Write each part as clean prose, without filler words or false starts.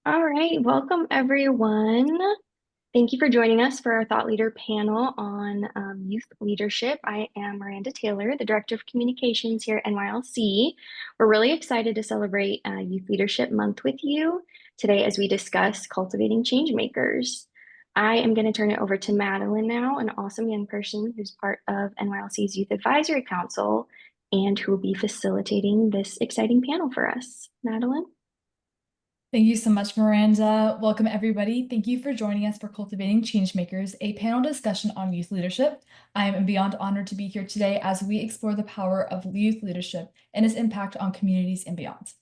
All right, welcome everyone. Thank you for joining us for our Thought Leader panel on youth leadership. I am Miranda Taylor, the Director of Communications here at NYLC. We're really excited to celebrate Youth Leadership Month with you today as we discuss cultivating changemakers. I am going to turn it over to Madeline now, an awesome young person who's part of NYLC's Youth Advisory Council and who will be facilitating this exciting panel for us. Madeline? Thank you so much, Miranda. Welcome, everybody. Thank you for joining us for Cultivating Changemakers, a panel discussion on youth leadership. I am beyond honored to be here today as we explore the power of youth leadership and its impact on communities and beyond.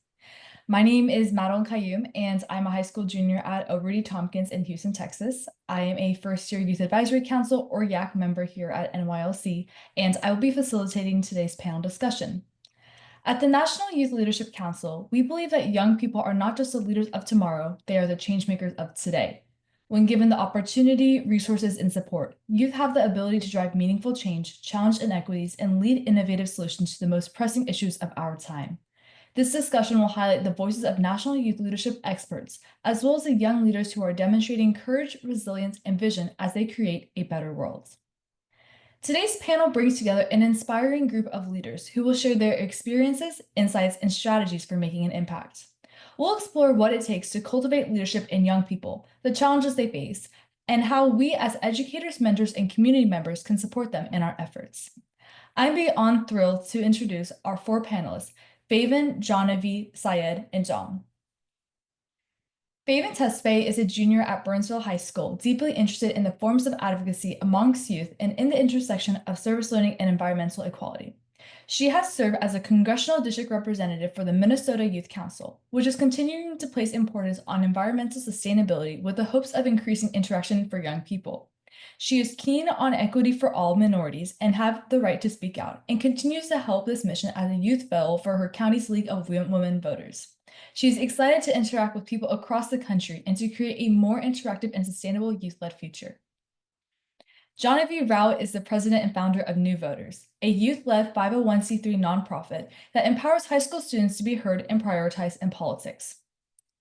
My name is Madeline Kayum, and I'm a high school junior at O'Reilly Tompkins in Houston, Texas. I am a first-year Youth Advisory Council, or YAC, member here at NYLC, and I will be facilitating today's panel discussion. At the National Youth Leadership Council, we believe that young people are not just the leaders of tomorrow, they are the changemakers of today. When given the opportunity, resources, and support, youth have the ability to drive meaningful change, challenge inequities, and lead innovative solutions to the most pressing issues of our time. This discussion will highlight the voices of national youth leadership experts, as well as the young leaders who are demonstrating courage, resilience, and vision as they create a better world. Today's panel brings together an inspiring group of leaders who will share their experiences, insights, and strategies for making an impact. We'll explore what it takes to cultivate leadership in young people, the challenges they face, and how we as educators, mentors, and community members can support them in our efforts. I'm beyond thrilled to introduce our four panelists, Faven, Jonavi, Syed, and John. Faven Tesfaye is a junior at Burnsville High School, deeply interested in the forms of advocacy amongst youth and in the intersection of service learning and environmental equality. She has served as a congressional district representative for the Minnesota Youth Council, which is continuing to place importance on environmental sustainability with the hopes of increasing interaction for young people. She is keen on equity for all minorities and have the right to speak out, and continues to help this mission as a youth fellow for her county's League of Women Voters. She's excited to interact with people across the country and to create a more interactive and sustainable youth-led future. Jonavi Rao is the president and founder of New Voters, a youth-led 501c3 nonprofit that empowers high school students to be heard and prioritized in politics.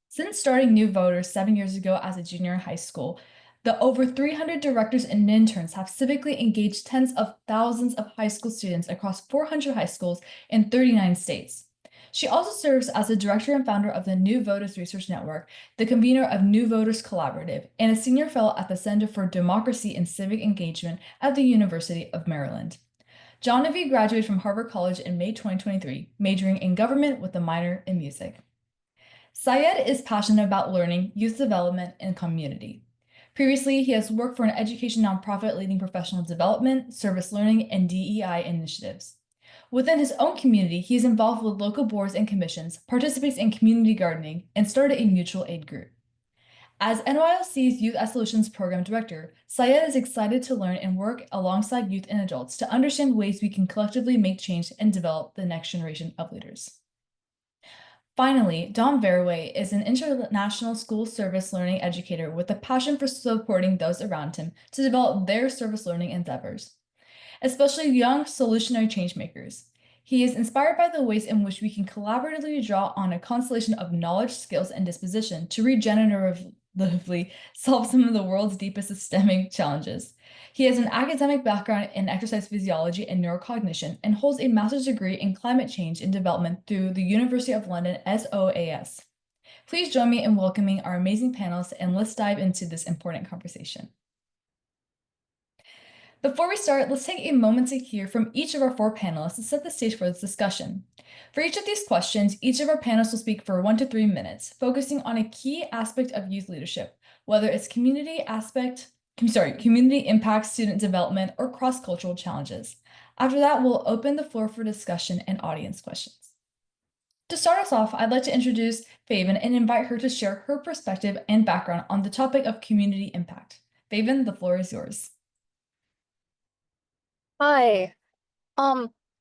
Since starting New Voters 7 years ago as a junior in high school, the over 300 directors and interns have civically engaged tens of thousands of high school students across 400 high schools in 39 states. She also serves as the director and founder of the New Voters Research Network, the convener of New Voters Collaborative, and a senior fellow at the Center for Democracy and Civic Engagement at the University of Maryland. Jonavi graduated from Harvard College in May 2023, majoring in government with a minor in music. Syed is passionate about learning, youth development, and community. Previously, he has worked for an education nonprofit leading professional development, service learning, and DEI initiatives. Within his own community, he is involved with local boards and commissions, participates in community gardening, and started a mutual aid group. As NYLC's Youth as Solutions Program Director, Syed is excited to learn and work alongside youth and adults to understand ways we can collectively make change and develop the next generation of leaders. Finally, Don Verway is an international school service learning educator with a passion for supporting those around him to develop their service learning endeavors, especially young solutionary changemakers. He is inspired by the ways in which we can collaboratively draw on a constellation of knowledge, skills, and disposition to regeneratively solve some of the world's deepest systemic challenges. He has an academic background in exercise physiology and neurocognition and holds a master's degree in climate change and development through the University of London SOAS. Please join me in welcoming our amazing panelists, and let's dive into this important conversation. Before we start, let's take a moment to hear from each of our four panelists to set the stage for this discussion. For each of these questions, each of our panelists will speak for 1 to 3 minutes, focusing on a key aspect of youth leadership, whether it's community impact, student development, or cross-cultural challenges. After that, we'll open the floor for discussion and audience questions. To start us off, I'd like to introduce Faven and invite her to share her perspective and background on the topic of community impact. Faven, the floor is yours. Hi.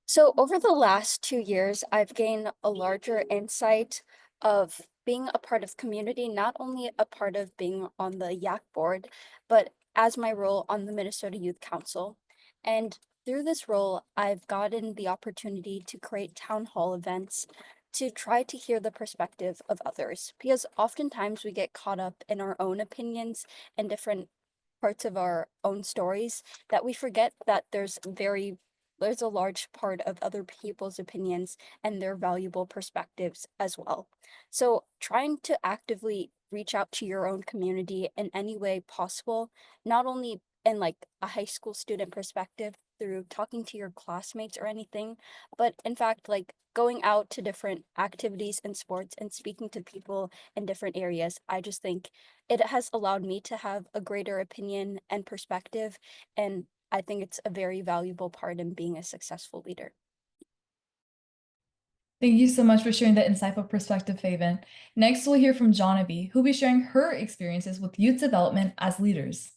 So over the last 2 years, I've gained a larger insight of being a part of community, not only a part of being on the YAC board, but as my role on the Minnesota Youth Council. And through this role, I've gotten the opportunity to create town hall events to try to hear the perspective of others, because oftentimes we get caught up in our own opinions and different parts of our own stories that we forget that there's a large part of other people's opinions and their valuable perspectives as well. So trying to actively reach out to your own community in any way possible, not only in like a high school student perspective through talking to your classmates or anything, but in fact like going out to different activities and sports and speaking to people in different areas. I just think it has allowed me to have a greater opinion and perspective, and I think it's a very valuable part in being a successful leader. Thank you so much for sharing that insightful perspective, Faven. Next, we'll hear from Jonavi, who'll be sharing her experiences with youth development as leaders.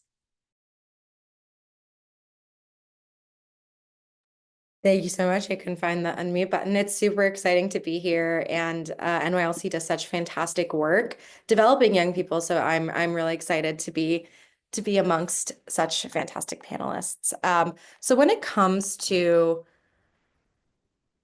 Thank you so much. I couldn't find the unmute button. It's super exciting to be here, and NYLC does such fantastic work developing young people. So I'm really excited to be amongst such fantastic panelists. So when it comes to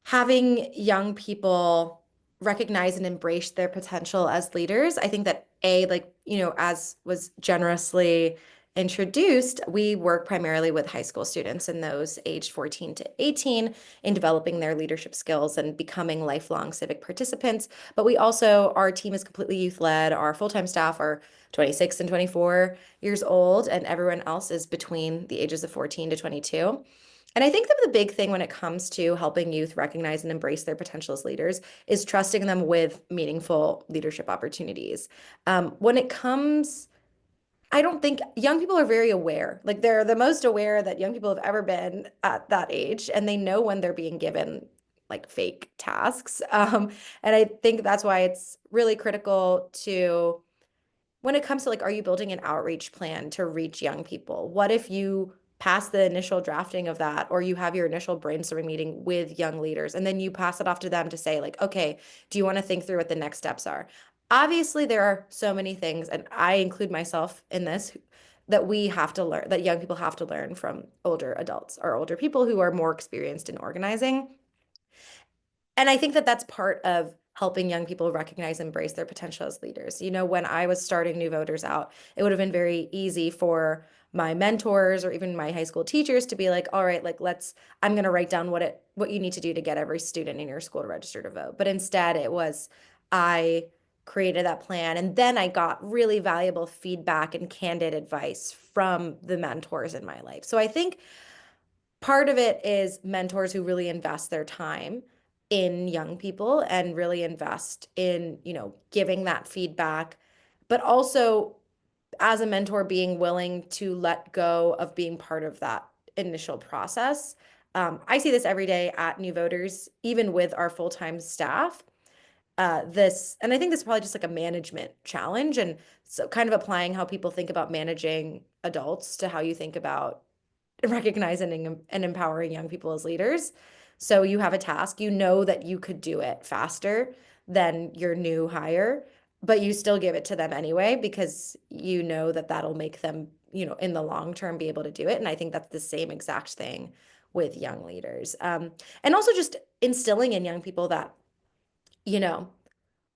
having young people recognize and embrace their potential as leaders, I think that as was generously introduced, we work primarily with high school students and those aged 14 to 18 in developing their leadership skills and becoming lifelong civic participants. But our team is completely youth-led. Our full-time staff are 26 and 24 years old, and everyone else is between the ages of 14 to 22. And I think that the big thing when it comes to helping youth recognize and embrace their potential as leaders is trusting them with meaningful leadership opportunities. I don't think young people are very aware. Like they're the most aware that young people have ever been at that age, and they know when they're being given like fake tasks. And I think that's why it's really critical to when it comes to like, are you building an outreach plan to reach young people? What if you pass the initial drafting of that, or you have your initial brainstorming meeting with young leaders, and then you pass it off to them to say like, okay, do you want to think through what the next steps are? Obviously, there are so many things, and I include myself in this, that we have to learn, that young people have to learn from older adults or older people who are more experienced in organizing. And I think that that's part of helping young people recognize and embrace their potential as leaders. You know, when I was starting New Voters out, it would have been very easy for my mentors or even my high school teachers to be like, all right, like I'm going to write down what you need to do to get every student in your school to register to vote. But instead it was, I created that plan, and then I got really valuable feedback and candid advice from the mentors in my life. So I think part of it is mentors who really invest their time in young people and really invest in, giving that feedback, but also as a mentor, being willing to let go of being part of that initial process. I see this every day at New Voters, even with our full-time staff. And I think this is probably just like a management challenge. And so kind of applying how people think about managing adults to how you think about recognizing and empowering young people as leaders. So you have a task, you know that you could do it faster than your new hire, but you still give it to them anyway because you know that that'll make them, in the long term be able to do it. And I think that's the same exact thing with young leaders. And also just instilling in young people that, you know,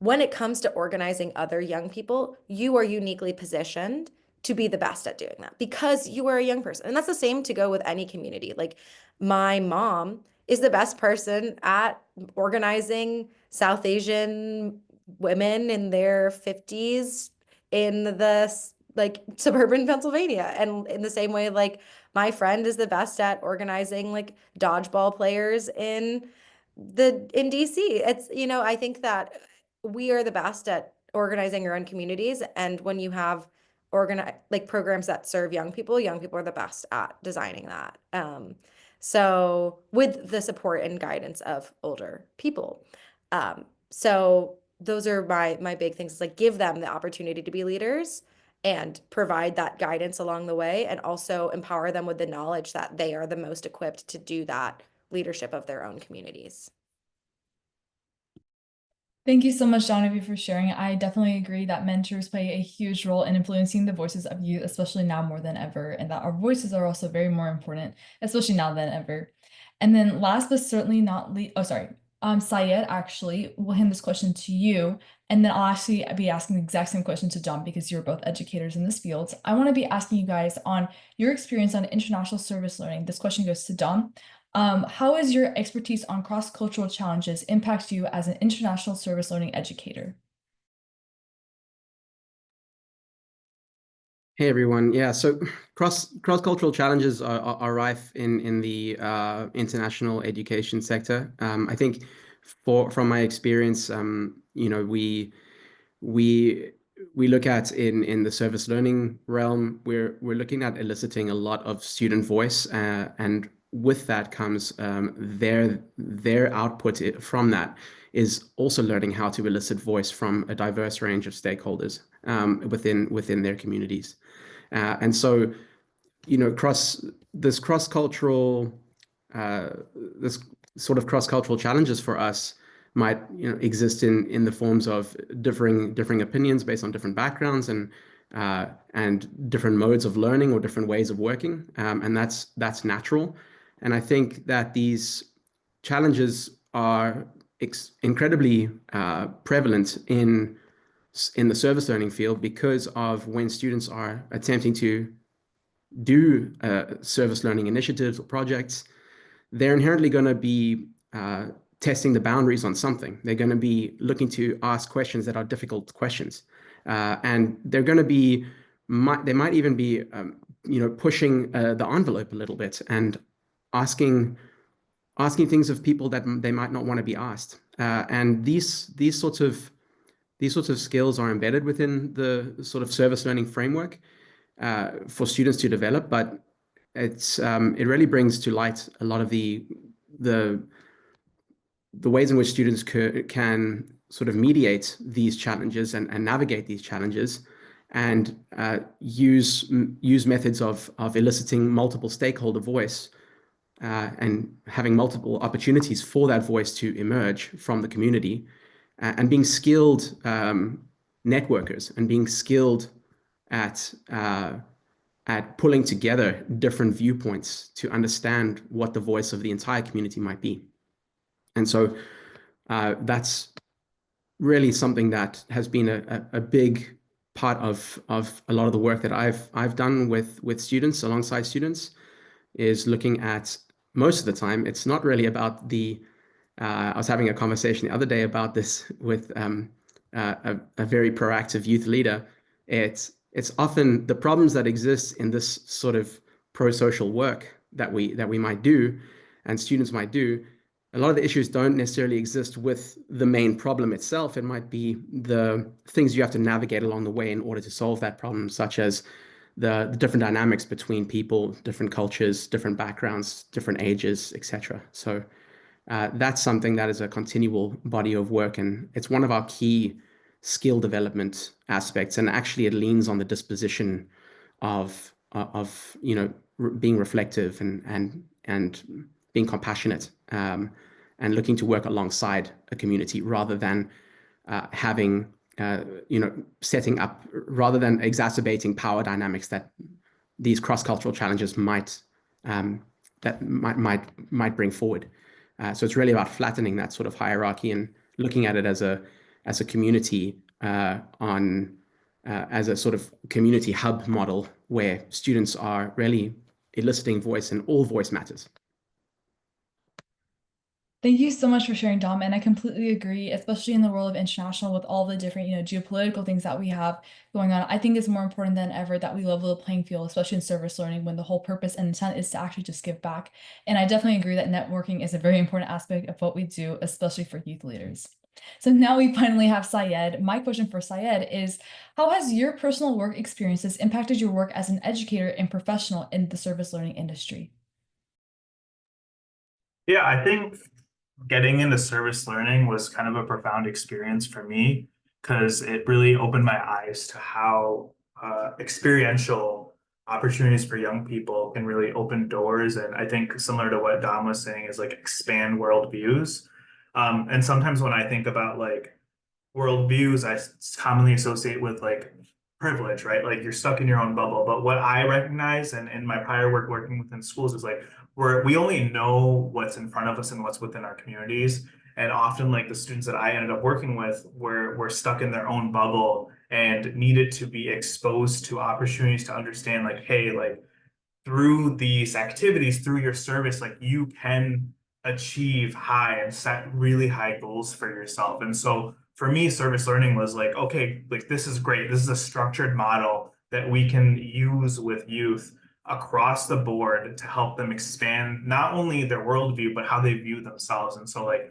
when it comes to organizing other young people, you are uniquely positioned to be the best at doing that because you are a young person. And that's the same to go with any community. Like my mom is the best person at organizing South Asian women in their 50s in the like suburban Pennsylvania. And in the same way, like my friend is the best at organizing like dodgeball players in DC. It's, I think that we are the best at organizing our own communities. And when you have programs that serve young people are the best at designing that. So with the support and guidance of older people. So those are my big things. It's like give them the opportunity to be leaders and provide that guidance along the way, and also empower them with the knowledge that they are the most equipped to do that leadership of their own communities. Thank you so much, Genevieve, for sharing. I definitely agree that mentors play a huge role in influencing the voices of youth, especially now more than ever, and that our voices are also very more important, especially now than ever. And then last but certainly not least, Syed, actually, we'll hand this question to you, and then I'll actually be asking the exact same question to John because you're both educators in this field. I want to be asking you guys on your experience on international service learning. This question goes to John. How has your expertise on cross-cultural challenges impact you as an international service learning educator? Hey everyone, yeah. So cross-cultural challenges are rife in the international education sector. I think from my experience, we look at in the service learning realm, we're looking at eliciting a lot of student voice, and with that comes their output from that is also learning how to elicit voice from a diverse range of stakeholders within their communities. And so, this sort of cross-cultural challenges for us might, exist in the forms of differing opinions based on different backgrounds and different modes of learning or different ways of working. And that's natural. And I think that these challenges are incredibly prevalent in the service learning field because of when students are attempting to do service learning initiatives or projects, they're inherently going to be testing the boundaries on something. They're going to be looking to ask questions that are difficult questions. And they're going to be, they might even be, pushing the envelope a little bit and asking things of people that they might not want to be asked. And these sorts of skills are embedded within the sort of service learning framework for students to develop, but it really brings to light a lot of the ways in which students can sort of mediate these challenges and navigate these challenges and use methods of eliciting multiple stakeholder voice and having multiple opportunities for that voice to emerge from the community and being skilled networkers and being skilled at pulling together different viewpoints to understand what the voice of the entire community might be. And so that's really something that has been a big part of a lot of the work that I've done with students, alongside students, is looking at, most of the time, it's not really about I was having a conversation the other day about this with a very proactive youth leader. It's often the problems that exist in this sort of pro-social work that we might do and students might do. A lot of the issues don't necessarily exist with the main problem itself. It might be the things you have to navigate along the way in order to solve that problem, such as the different dynamics between people, different cultures, different backgrounds, different ages, etc. So that's something that is a continual body of work, and it's one of our key skill development aspects. And actually, it leans on the disposition of being reflective and being compassionate and looking to work alongside a community rather than setting up, rather than exacerbating power dynamics that these cross-cultural challenges might bring forward. So it's really about flattening that sort of hierarchy and looking at it as a community as a sort of community hub model where students are really eliciting voice and all voice matters. Thank you so much for sharing, Dom. And I completely agree, especially in the world of international with all the different, geopolitical things that we have going on. I think it's more important than ever that we level the playing field, especially in service learning, when the whole purpose and intent is to actually just give back. And I definitely agree that networking is a very important aspect of what we do, especially for youth leaders. So now we finally have Syed. My question for Syed is, how has your personal work experiences impacted your work as an educator and professional in the service learning industry? Yeah, I think getting into service learning was kind of a profound experience for me because it really opened my eyes to how experiential opportunities for young people can really open doors. And I think similar to what Dom was saying is like expand worldviews. And sometimes when I think about like worldviews, I commonly associate with like privilege, right? Like you're stuck in your own bubble. But what I recognize and in my prior work working within schools is like we only know what's in front of us and what's within our communities. And often like the students that I ended up working with were stuck in their own bubble and needed to be exposed to opportunities to understand like, hey, like through these activities, through your service, like you can achieve high and set really high goals for yourself. And so for me, service learning was like, okay, like this is great. This is a structured model that we can use with youth across the board to help them expand not only their worldview, but how they view themselves. And so like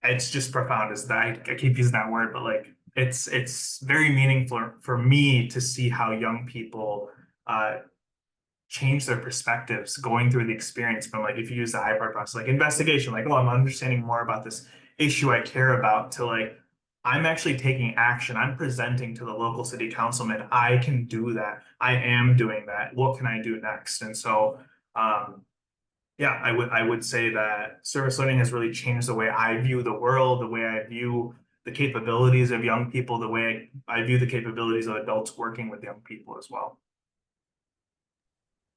it's just profound is that I keep using that word, but like it's very meaningful for me to see how young people change their perspectives going through the experience from like if you use the hybrid process like investigation like oh I'm understanding more about this issue I care about to like I'm actually taking action, I'm presenting to the local city councilman, I can do that, I am doing that, what can I do next? And so yeah, I would say that service learning has really changed the way I view the world, the way I view the capabilities of young people, the way I view the capabilities of adults working with young people as well.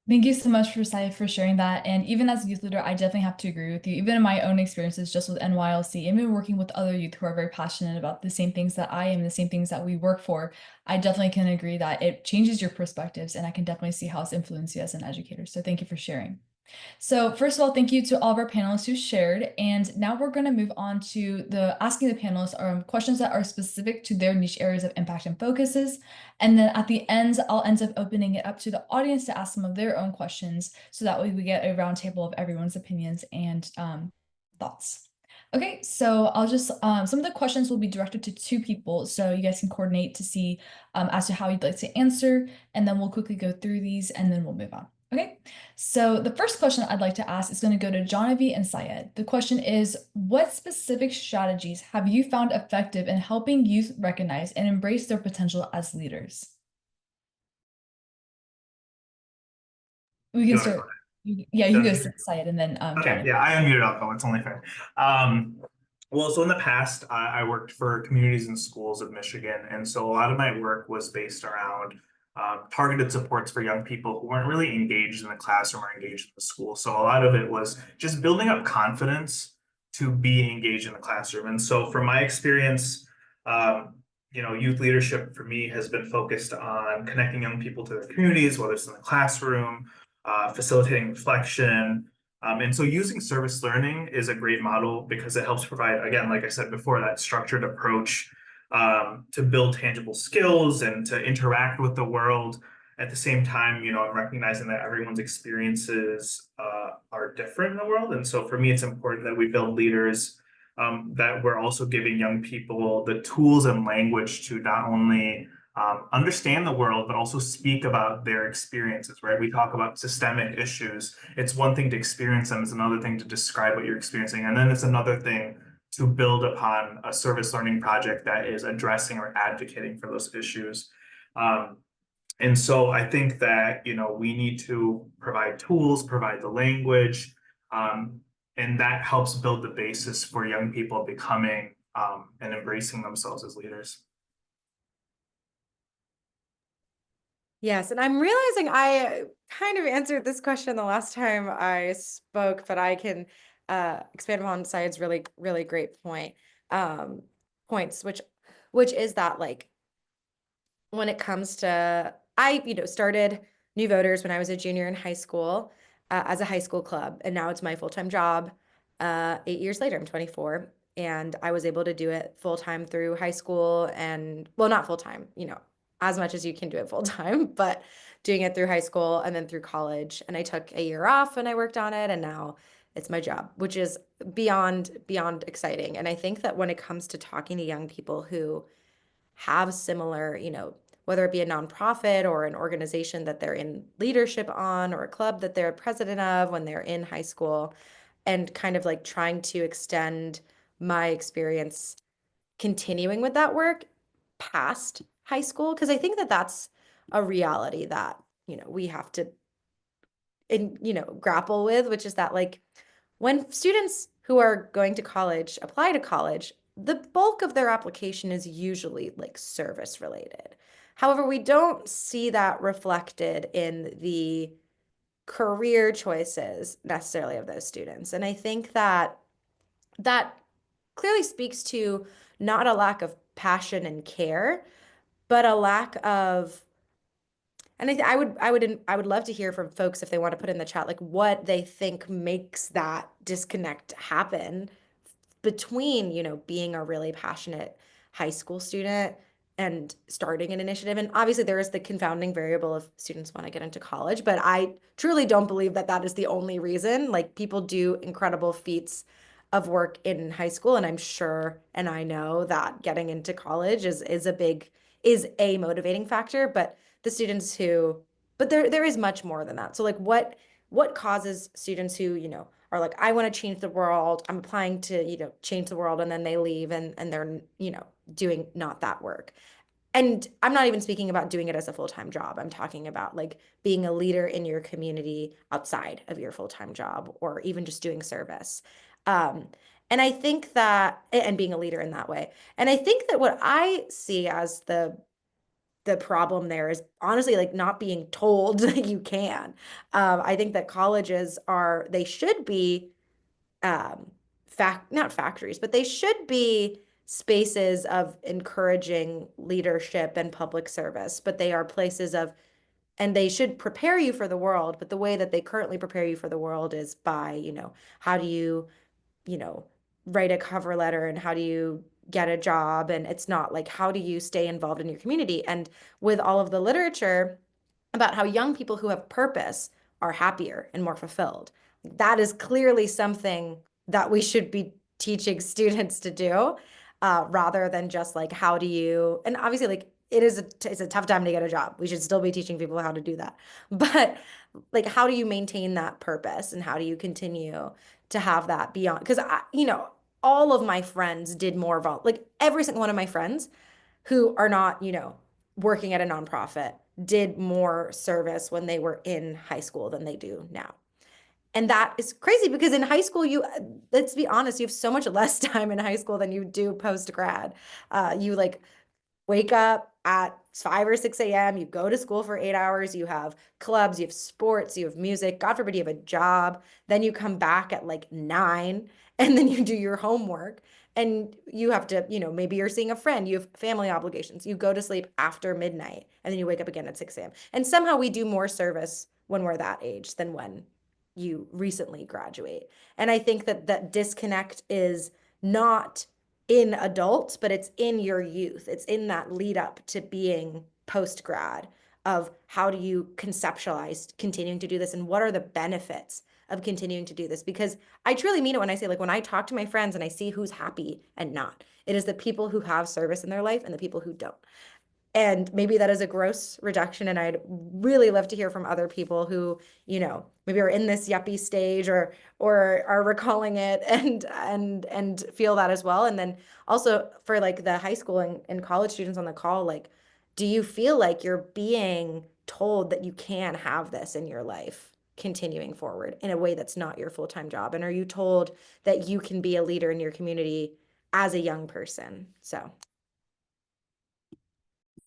Thank you so much for Sai for sharing that. And even as a youth leader, I definitely have to agree with you. Even in my own experiences, just with NYLC, even working with other youth who are very passionate about the same things that I am, the same things that we work for, I definitely can agree that it changes your perspectives, and I can definitely see how it's influenced you as an educator. So thank you for sharing. So first of all, thank you to all of our panelists who shared. And now we're going to move on to asking the panelists questions that are specific to their niche areas of impact and focuses. And then at the end, I'll end up opening it up to the audience to ask some of their own questions. So that way we get a roundtable of everyone's opinions and thoughts. Okay, so I'll just, some of the questions will be directed to two people. So you guys can coordinate to see as to how you'd like to answer. And then we'll quickly go through these and then we'll move on. Okay, so the first question I'd like to ask is going to go to Jonavi and Syed. The question is, what specific strategies have you found effective in helping youth recognize and embrace their potential as leaders? We can start. Yeah, you can go Syed and then Okay, Jonavi. yeah, I unmuted Alco, it's only fair. Well, so in the past, I worked for communities and schools of Michigan. And so a lot of my work was based around targeted supports for young people who weren't really engaged in the classroom or engaged in the school. So a lot of it was just building up confidence to be engaged in the classroom. And so from my experience, youth leadership for me has been focused on connecting young people to their communities, whether it's in the classroom, facilitating reflection. And so using service learning is a great model because it helps provide, again, like I said before, that structured approach to build tangible skills and to interact with the world. At the same time, I'm recognizing that everyone's experiences are different in the world. And so for me, it's important that we build leaders that we're also giving young people the tools and language to not only understand the world, but also speak about their experiences, right? We talk about systemic issues. It's one thing to experience them, it's another thing to describe what you're experiencing. And then it's another thing to build upon a service learning project that is addressing or advocating for those issues. And so I think that, we need to provide tools, provide the language, and that helps build the basis for young people becoming and embracing themselves as leaders. Yes, and I'm realizing I kind of answered this question the last time I spoke, but I can expand upon Syed's really, really great points, which is that like when it comes to I started New Voters when I was a junior in high school as a high school club, and now it's my full-time job. 8 years later, I'm 24, and I was able to do it full-time through high school and well, not full-time, as much as you can do it full-time, but doing it through high school and then through college. And I took a year off and I worked on it, and now it's my job, which is beyond exciting. And I think that when it comes to talking to young people who have similar, whether it be a nonprofit or an organization that they're in leadership on or a club that they're a president of when they're in high school, and kind of like trying to extend my experience continuing with that work past high school, because I think that that's a reality that we have to grapple with, which is that like when students who are going to college apply to college, the bulk of their application is usually like service related. However, we don't see that reflected in the career choices necessarily of those students. And I think that that clearly speaks to not a lack of passion and care, but a lack of, and I would love to hear from folks if they want to put in the chat like what they think makes that disconnect happen between, being a really passionate high school student and starting an initiative. And obviously, there is the confounding variable of students want to get into college, but I truly don't believe that that is the only reason. Like, people do incredible feats of work in high school, and I'm sure and I know that getting into college is a motivating factor, but the students who but there is much more than that. So like what causes students who, are like, I want to change the world. I'm applying to, change the world, and then they leave and they're, doing not that work. And I'm not even speaking about doing it as a full-time job. I'm talking about like being a leader in your community outside of your full-time job, or even just doing service. Um, and I think that, and being a leader in that way. And I think that what I see as the problem there is honestly like not being told that you can. I think that colleges they should be not factories, but they should be spaces of encouraging leadership and public service, but they are places of, and they should prepare you for the world, but the way that they currently prepare you for the world is by, how do you, you know, write a cover letter, and how do you get a job, and it's not like how do you stay involved in your community. And with all of the literature about how young people who have purpose are happier and more fulfilled, that is clearly something that we should be teaching students to do, rather than just like how do you, and obviously like it's a tough time to get a job. We should still be teaching people how to do that. But like, how do you maintain that purpose, and how do you continue to have that beyond? Because all of my friends did more like every single one of my friends who are not, working at a nonprofit did more service when they were in high school than they do now. And that is crazy because in high school, let's be honest, you have so much less time in high school than you do post grad. You like wake up at 5 or 6 a.m., you go to school for 8 hours, you have clubs, you have sports, you have music, God forbid you have a job, then you come back at like 9, and then you do your homework, and you have to, maybe you're seeing a friend, you have family obligations, you go to sleep after midnight, and then you wake up again at 6 a.m. And somehow we do more service when we're that age than when you recently graduate. And I think that that disconnect is not in adults, but it's in your youth. It's in that lead up to being post grad, of how do you conceptualize continuing to do this, and what are the benefits of continuing to do this? Because I truly mean it when I say, like, when I talk to my friends and I see who's happy and not, it is the people who have service in their life and the people who don't. And maybe that is a gross reduction, and I'd really love to hear from other people who, maybe are in this yuppie stage, or are recalling it and feel that as well. And then also for like the high school and college students on the call, like, do you feel like you're being told that you can have this in your life continuing forward in a way that's not your full-time job? And are you told that you can be a leader in your community as a young person? So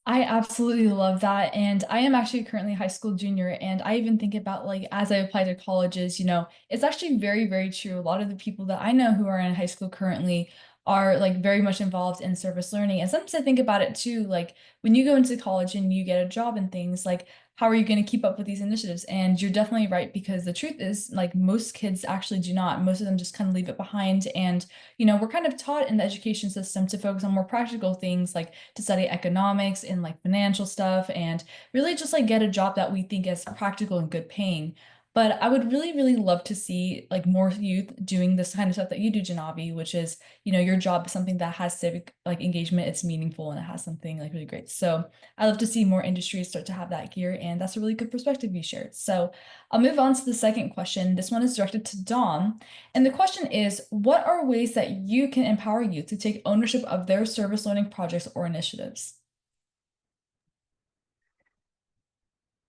I absolutely love that. And I am actually currently a high school junior. And I even think about like as I apply to colleges, it's actually very, very true. A lot of the people that I know who are in high school currently are like very much involved in service learning. And sometimes I think about it too, like when you go into college and you get a job and things, like how are you going to keep up with these initiatives? And you're definitely right, because the truth is like most kids actually do not. Most of them just kind of leave it behind. And we're kind of taught in the education system to focus on more practical things, like to study economics and like financial stuff, and really just like get a job that we think is practical and good paying. But I would really, really love to see like more youth doing this kind of stuff that you do, Janavi, which is, your job is something that has civic like engagement, it's meaningful, and it has something like really great. So I love to see more industries start to have that gear, and that's a really good perspective you shared. So I'll move on to the second question. This one is directed to Dom. And the question is, what are ways that you can empower youth to take ownership of their service learning projects or initiatives?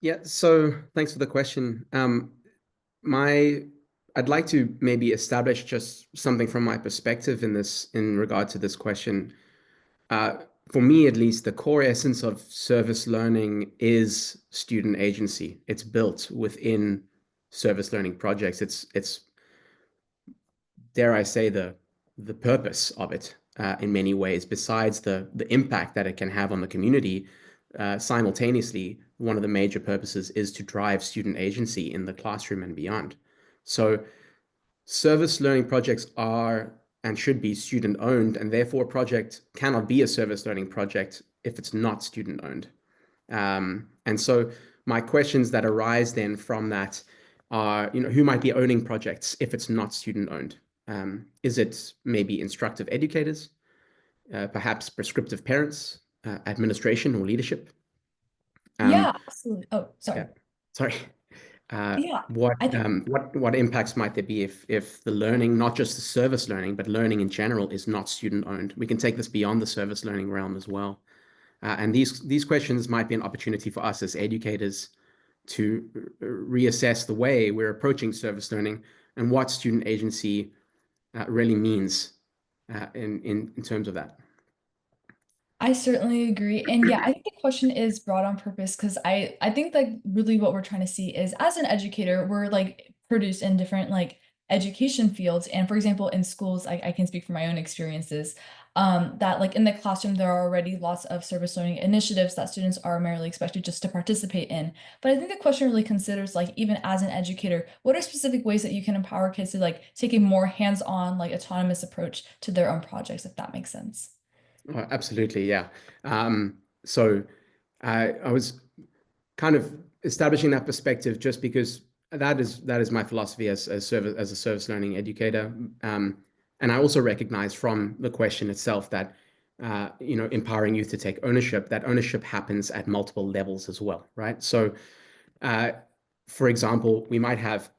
Yeah, so thanks for the question. I'd like to maybe establish just something from my perspective in regard to this question. For me, at least, the core essence of service learning is student agency. It's built within service learning projects. It's dare I say, the the purpose of it in many ways, besides the impact that it can have on the community. Simultaneously, one of the major purposes is to drive student agency in the classroom and beyond. So service learning projects are and should be student owned, and therefore a project cannot be a service learning project if it's not student owned. And so my questions that arise then from that are, who might be owning projects if it's not student owned? Is it maybe instructive educators, perhaps prescriptive parents, administration or leadership? Yeah, absolutely. Oh, sorry. Yeah, sorry. Yeah, What I think what impacts might there be if the learning, not just the service learning, but learning in general, is not student owned? We can take this beyond the service learning realm as well. And these questions might be an opportunity for us as educators to reassess the way we're approaching service learning and what student agency really means in terms of that. I certainly agree. And yeah, I think the question is brought on purpose because I think like really what we're trying to see is as an educator, we're like produced in different like education fields. And for example, in schools, I can speak from my own experiences, that like in the classroom, there are already lots of service learning initiatives that students are merely expected just to participate in. But I think the question really considers like even as an educator, what are specific ways that you can empower kids to like take a more hands-on, like autonomous approach to their own projects, if that makes sense. Oh, absolutely, yeah. So I was kind of establishing that perspective just because that is my philosophy as a service learning educator. And I also recognize from the question itself that empowering youth to take ownership, that ownership happens at multiple levels as well, right? So for example, we might have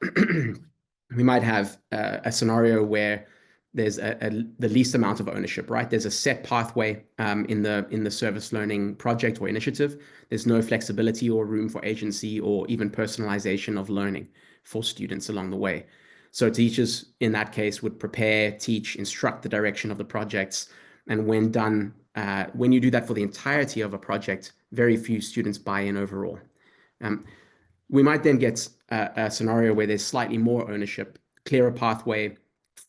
a scenario where there's the least amount of ownership, right? There's a set pathway in the service learning project or initiative. There's no flexibility or room for agency or even personalization of learning for students along the way. So teachers in that case would prepare, teach, instruct the direction of the projects. And when done, when you do that for the entirety of a project, very few students buy in overall. We might then get a scenario where there's slightly more ownership, clearer pathway,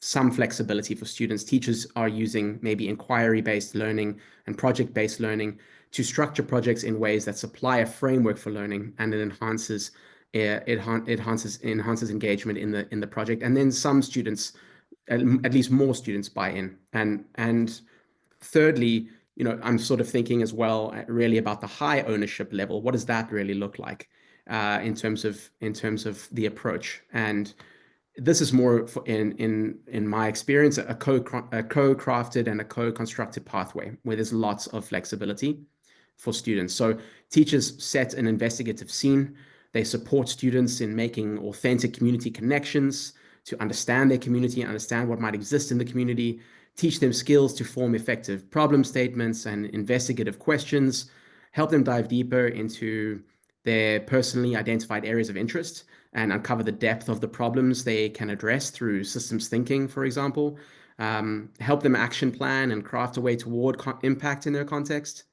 some flexibility for students. Teachers are using maybe inquiry-based learning and project-based learning to structure projects in ways that supply a framework for learning, and it enhances engagement in the project. And then some students, at least more students, buy in. And thirdly, I'm sort of thinking as well, really about the high ownership level. What does that really look like in terms of the approach? And this is more in my experience, a co-crafted and a co-constructed pathway where there's lots of flexibility for students. So teachers set an investigative scene. They support students in making authentic community connections to understand their community, understand what might exist in the community, teach them skills to form effective problem statements and investigative questions, help them dive deeper into their personally identified areas of interest and uncover the depth of the problems they can address through systems thinking, for example, help them action plan and craft a way toward impact in their context,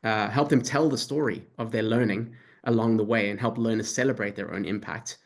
help them tell the story of their learning along the way and help learners celebrate their own impact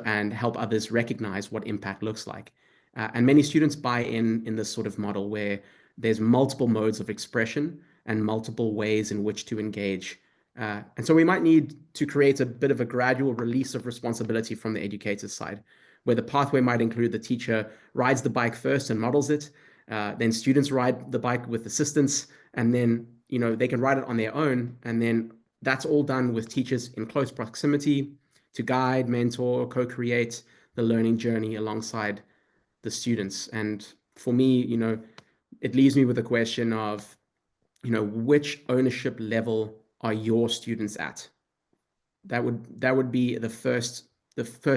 and help others recognize what impact looks like. And many students buy in this sort of model where there's multiple modes of expression and multiple ways in which to engage. And so we might need to create a bit of a gradual release of responsibility from the educator's side, where the pathway might include the teacher rides the bike first and models it, then students ride the bike with assistance, and then they can ride it on their own, and then that's all done with teachers in close proximity to guide, mentor, co-create the learning journey alongside the students. And for me, it leaves me with a question of, which ownership level are your students at? That would be the first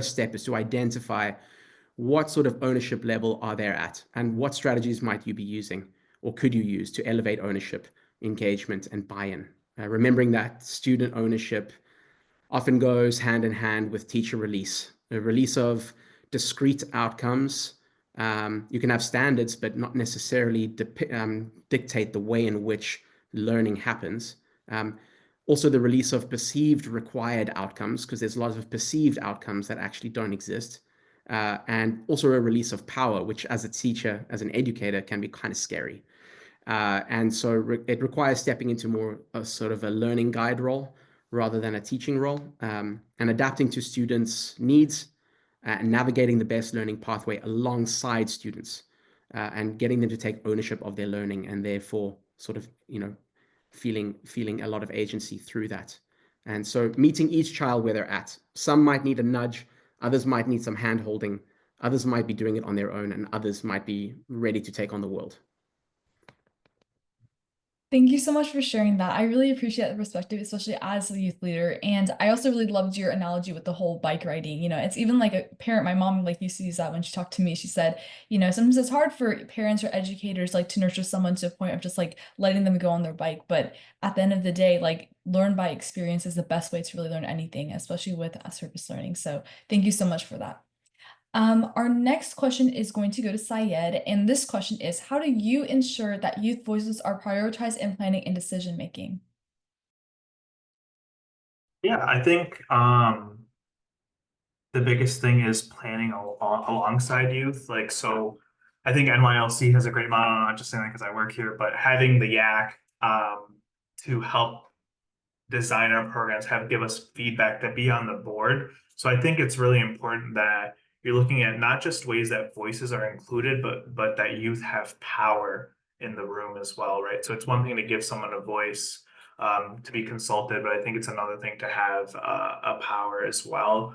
step, is to identify what sort of ownership level are they at, and what strategies might you be using or could you use to elevate ownership, engagement, and buy-in. Remembering that student ownership often goes hand in hand with teacher release, a release of discrete outcomes. You can have standards, but not necessarily dictate the way in which learning happens. Also, the release of perceived required outcomes, because there's a lot of perceived outcomes that actually don't exist. and also a release of power, which as a teacher, as an educator, can be kind of scary. And so it requires stepping into more a sort of a learning guide role rather than a teaching role, and adapting to students' needs and navigating the best learning pathway alongside students, and getting them to take ownership of their learning and therefore sort of, feeling a lot of agency through that. And so meeting each child where they're at. Some might need a nudge, others might need some hand holding, others might be doing it on their own, and others might be ready to take on the world. Thank you so much for sharing that. I really appreciate the perspective, especially as a youth leader. And I also really loved your analogy with the whole bike riding. It's even like a parent, my mom used to use that when she talked to me. She said, sometimes it's hard for parents or educators to nurture someone to a point of just letting them go on their bike. But at the end of the day, learn by experience is the best way to really learn anything, especially with service learning. So thank you so much for that. Our next question is going to go to Syed, and this question is, how do you ensure that youth voices are prioritized in planning and decision making? Yeah, I think the biggest thing is planning alongside youth. So I think NYLC has a great model, not just saying that because I work here, but having the YAC to help design our programs, give us feedback, to be on the board. So I think it's really important that you're looking at not just ways that voices are included, but that youth have power in the room as well, right? So it's one thing to give someone a voice, to be consulted, but I think it's another thing to have a power as well,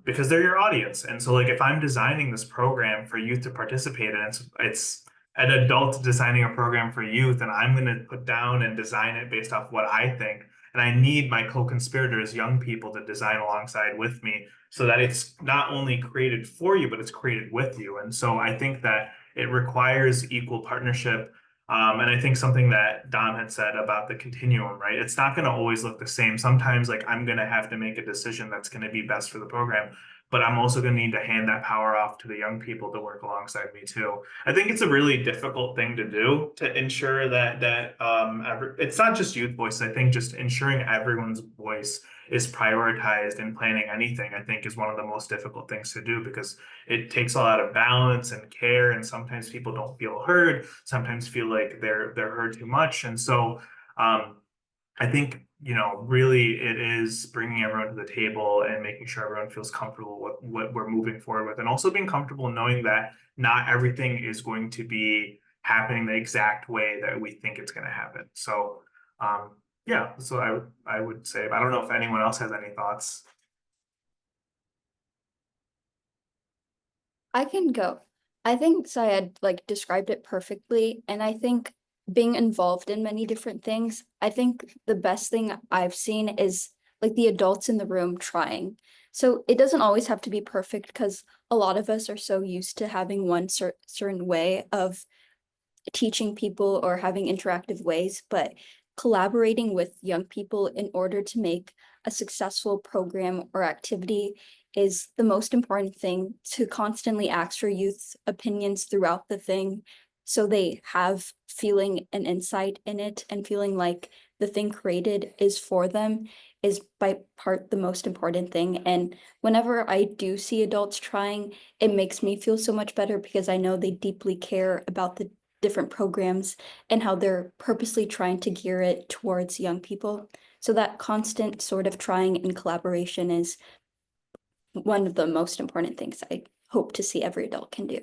because they're your audience. And so if I'm designing this program for youth to participate in, it's an adult designing a program for youth, and I'm going to put down and design it based off what I think. And I need my co-conspirators, young people, to design alongside with me so that it's not only created for you, but it's created with you. And so I think that it requires equal partnership. And I think something that Dom had said about the continuum, right? It's not going to always look the same. Sometimes I'm going to have to make a decision that's going to be best for the program, but I'm also going to need to hand that power off to the young people to work alongside me too. I think it's a really difficult thing to do, to ensure that it's not just youth voice. I think just ensuring everyone's voice is prioritized in planning anything, I think, is one of the most difficult things to do, because it takes a lot of balance and care, and sometimes people don't feel heard, sometimes feel like they're heard too much. And so I think, really it is bringing everyone to the table and making sure everyone feels comfortable with what we're moving forward with, and also being comfortable knowing that not everything is going to be happening the exact way that we think it's going to happen. So, yeah, so I would say, I don't know if anyone else has any thoughts. I can go. I think Syed described it perfectly, and I think being involved in many different things, I think the best thing I've seen is the adults in the room trying. So it doesn't always have to be perfect, because a lot of us are so used to having one certain way of teaching people or having interactive ways, but collaborating with young people in order to make a successful program or activity is the most important thing. To constantly ask for youth opinions throughout the thing, so they have feeling and insight in it, and feeling like the thing created is for them, is by part the most important thing. And whenever I do see adults trying, it makes me feel so much better, because I know they deeply care about the different programs and how they're purposely trying to gear it towards young people. So that constant sort of trying and collaboration is one of the most important things I hope to see every adult can do.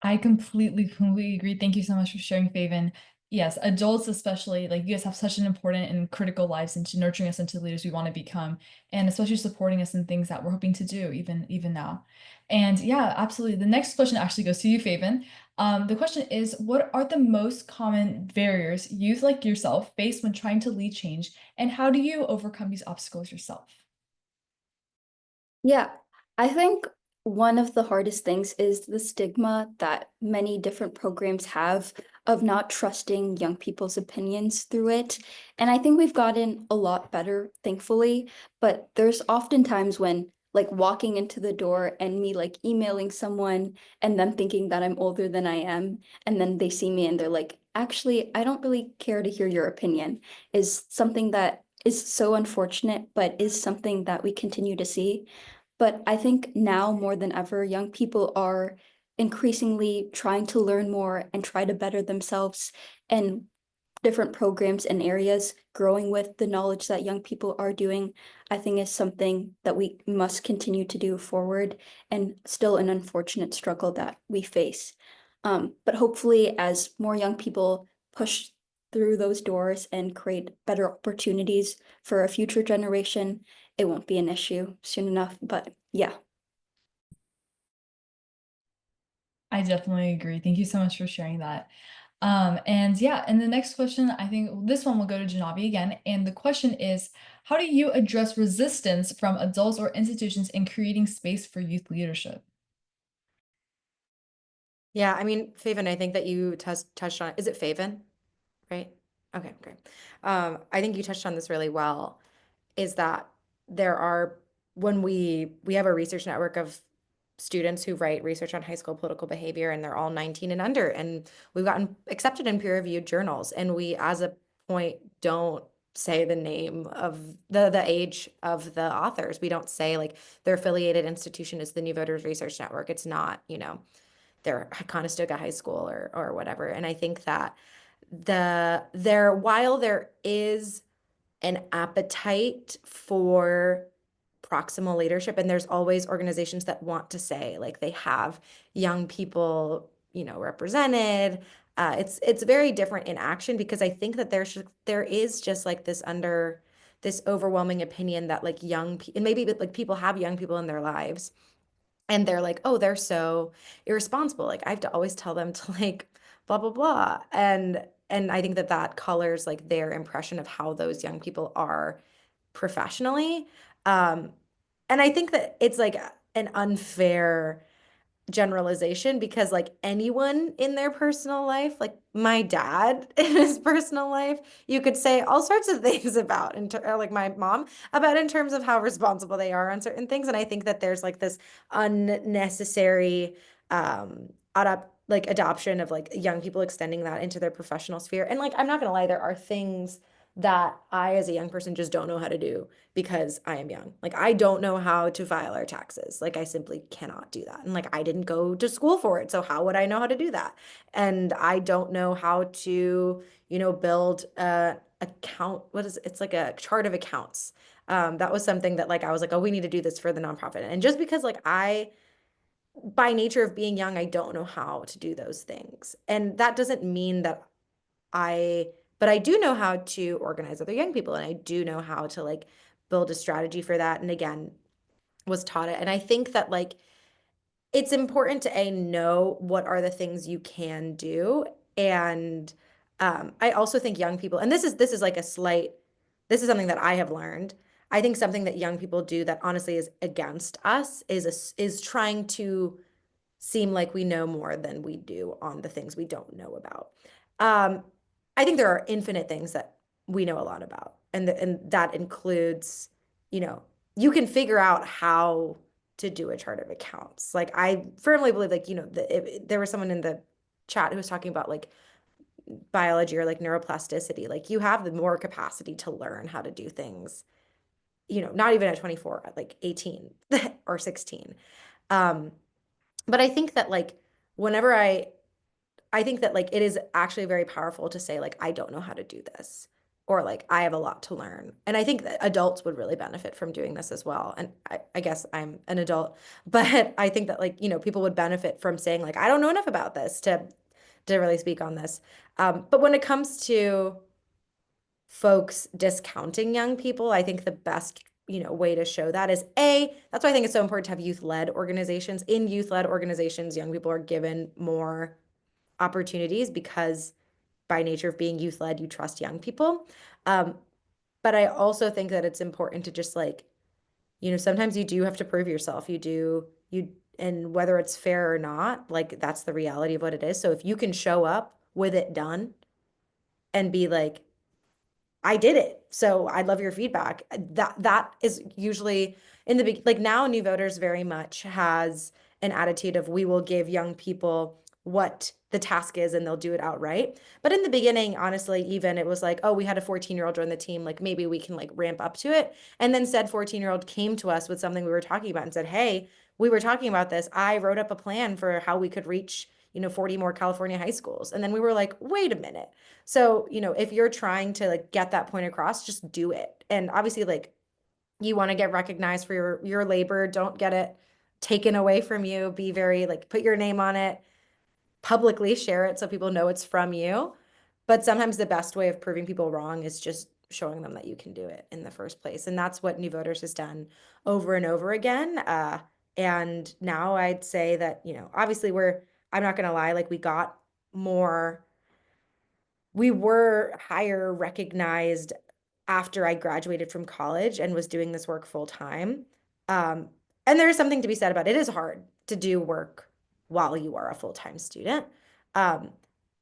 I completely agree. Thank you so much for sharing, Faven. Yes, adults especially, you guys have such an important and critical lives into nurturing us into the leaders we want to become, and especially supporting us in things that we're hoping to do even now. And yeah, absolutely. The next question actually goes to you, Faven. The question is, what are the most common barriers youth like yourself face when trying to lead change, and how do you overcome these obstacles yourself? Yeah, I think one of the hardest things is the stigma that many different programs have of not trusting young people's opinions through it. And I think we've gotten a lot better, thankfully, but there's often times when walking into the door and me emailing someone and them thinking that I'm older than I am, and then they see me and they're like, actually, I don't really care to hear your opinion, is something that is so unfortunate, but is something that we continue to see. But I think now more than ever, young people are increasingly trying to learn more and try to better themselves and different programs and areas, growing with the knowledge that young people are doing, I think is something that we must continue to do forward, and still an unfortunate struggle that we face. But hopefully, as more young people push through those doors and create better opportunities for a future generation, it won't be an issue soon enough. But yeah. I definitely agree. Thank you so much for sharing that. And yeah, and the next question, I think this one will go to Janavi again. And the question is, how do you address resistance from adults or institutions in creating space for youth leadership? Yeah, I mean, Faven, I think that you touched on, is it Faven? Right? Okay, great. I think you touched on this really well, is that there are, when we have a research network of students who write research on high school political behavior, and they're all 19 and under, and we've gotten accepted in peer-reviewed journals, and we, as a point, don't say the name of the age of the authors. We don't say like their affiliated institution is the New Voters Research Network. It's not, their Conestoga High School or whatever. And I think that while there is an appetite for proximal leadership, and there's always organizations that want to say like they have young people, represented. It's very different in action, because I think that there is just like this overwhelming opinion that like and maybe like people have young people in their lives, and they're like, oh, they're so irresponsible. Like I have to always tell them to like blah blah blah, and I think that that colors like their impression of how those young people are professionally. Um, and I think that it's like an unfair generalization, because like anyone in their personal life, like my dad in his personal life, you could say all sorts of things about, or like my mom, about in terms of how responsible they are on certain things. And I think that there's like this unnecessary adoption of like young people extending that into their professional sphere. And like I'm not gonna lie, there are things that I as a young person just don't know how to do because I am young. Like I don't know how to file our taxes. Like I simply cannot do that. And like I didn't go to school for it. So how would I know how to do that? And I don't know how to, build a account. What is it? It's like a chart of accounts. That was something that like I was like, oh, we need to do this for the nonprofit. And just because like by nature of being young, I don't know how to do those things. And that doesn't mean that but I do know how to organize other young people, and I do know how to like build a strategy for that. And again, was taught it. And I think that like it's important to know what are the things you can do. And I also think young people, and this is like this is something that I have learned. I think something that young people do that honestly is against us is trying to seem like we know more than we do on the things we don't know about. Um, I think there are infinite things that we know a lot about, and that includes, you can figure out how to do a chart of accounts. Like I firmly believe, like, there was someone in the chat who was talking about like biology or like neuroplasticity. Like you have the more capacity to learn how to do things, not even at 24, at like 18 or 16. Um, but I think that like whenever I think that like it is actually very powerful to say like I don't know how to do this, or like I have a lot to learn. And I think that adults would really benefit from doing this as well. And I guess I'm an adult, but I think that like, people would benefit from saying like I don't know enough about this to really speak on this. But when it comes to folks discounting young people, I think the best way to show that is that's why I think it's so important to have youth-led organizations. In youth-led organizations, young people are given more opportunities because by nature of being youth-led, you trust young people. But I also think that it's important to just like, sometimes you do have to prove yourself. And whether it's fair or not, like that's the reality of what it is. So if you can show up with it done and be like, I did it. So I'd love your feedback. That is usually in the big, like now New Voters very much has an attitude of we will give young people what the task is and they'll do it outright. But in the beginning, honestly, even it was like, oh, we had a 14-year-old join the team, like maybe we can like ramp up to it. And then said 14-year-old came to us with something we were talking about and said, hey, we were talking about this. I wrote up a plan for how we could reach, 40 more California high schools. And then we were like, wait a minute. So, if you're trying to like get that point across, just do it. And obviously, like, you want to get recognized for your labor. Don't get it taken away from you. Be very like, put your name on it, publicly share it so people know it's from you. But sometimes the best way of proving people wrong is just showing them that you can do it in the first place. And that's what New Voters has done over and over again. And now I'd say that, obviously I'm not going to lie, like we were higher recognized after I graduated from college and was doing this work full time. And there's something to be said about it. It is hard to do work while you are a full-time student. Um,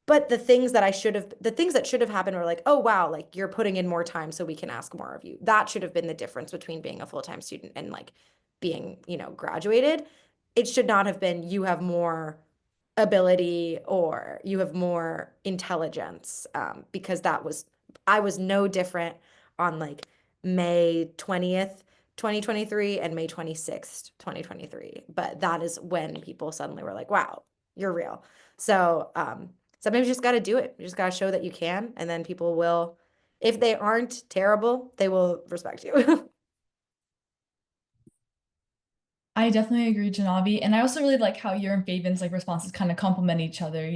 but the things that should have happened were like, oh, wow, like you're putting in more time so we can ask more of you. That should have been the difference between being a full-time student and like being, graduated. It should not have been you have more ability or you have more intelligence, because I was no different on like May 20th, 2023 and May 26th, 2023. But that is when people suddenly were like, wow, you're real. So sometimes you just got to do it. You just got to show that you can. And then people will, if they aren't terrible, they will respect you. I definitely agree, Janavi. And I also really like how your and Fabian's like responses kind of complement each other.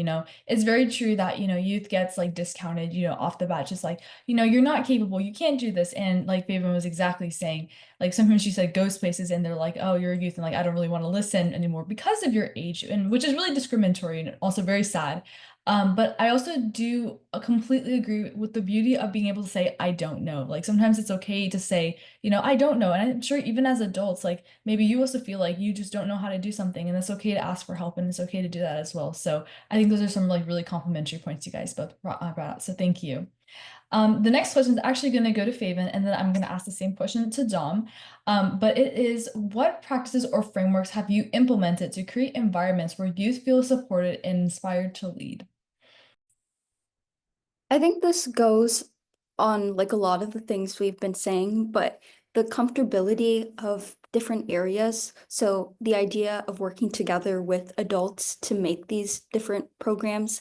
It's very true that, youth gets like discounted, off the bat, just like, you're not capable, you can't do this. And like Fabian was exactly saying, like sometimes she said goes places and they're like, oh, you're a youth and like I don't really want to listen anymore because of your age, and which is really discriminatory and also very sad. But I also do completely agree with the beauty of being able to say, I don't know. Like sometimes it's okay to say, I don't know. And I'm sure even as adults, like maybe you also feel like you just don't know how to do something, and it's okay to ask for help and it's okay to do that as well. So I think those are some like really complimentary points you guys both brought out. So thank you. The next question is actually going to go to Faven, and then I'm going to ask the same question to Dom. But it is, what practices or frameworks have you implemented to create environments where youth feel supported and inspired to lead? I think this goes on like a lot of the things we've been saying, but the comfortability of different areas. So the idea of working together with adults to make these different programs.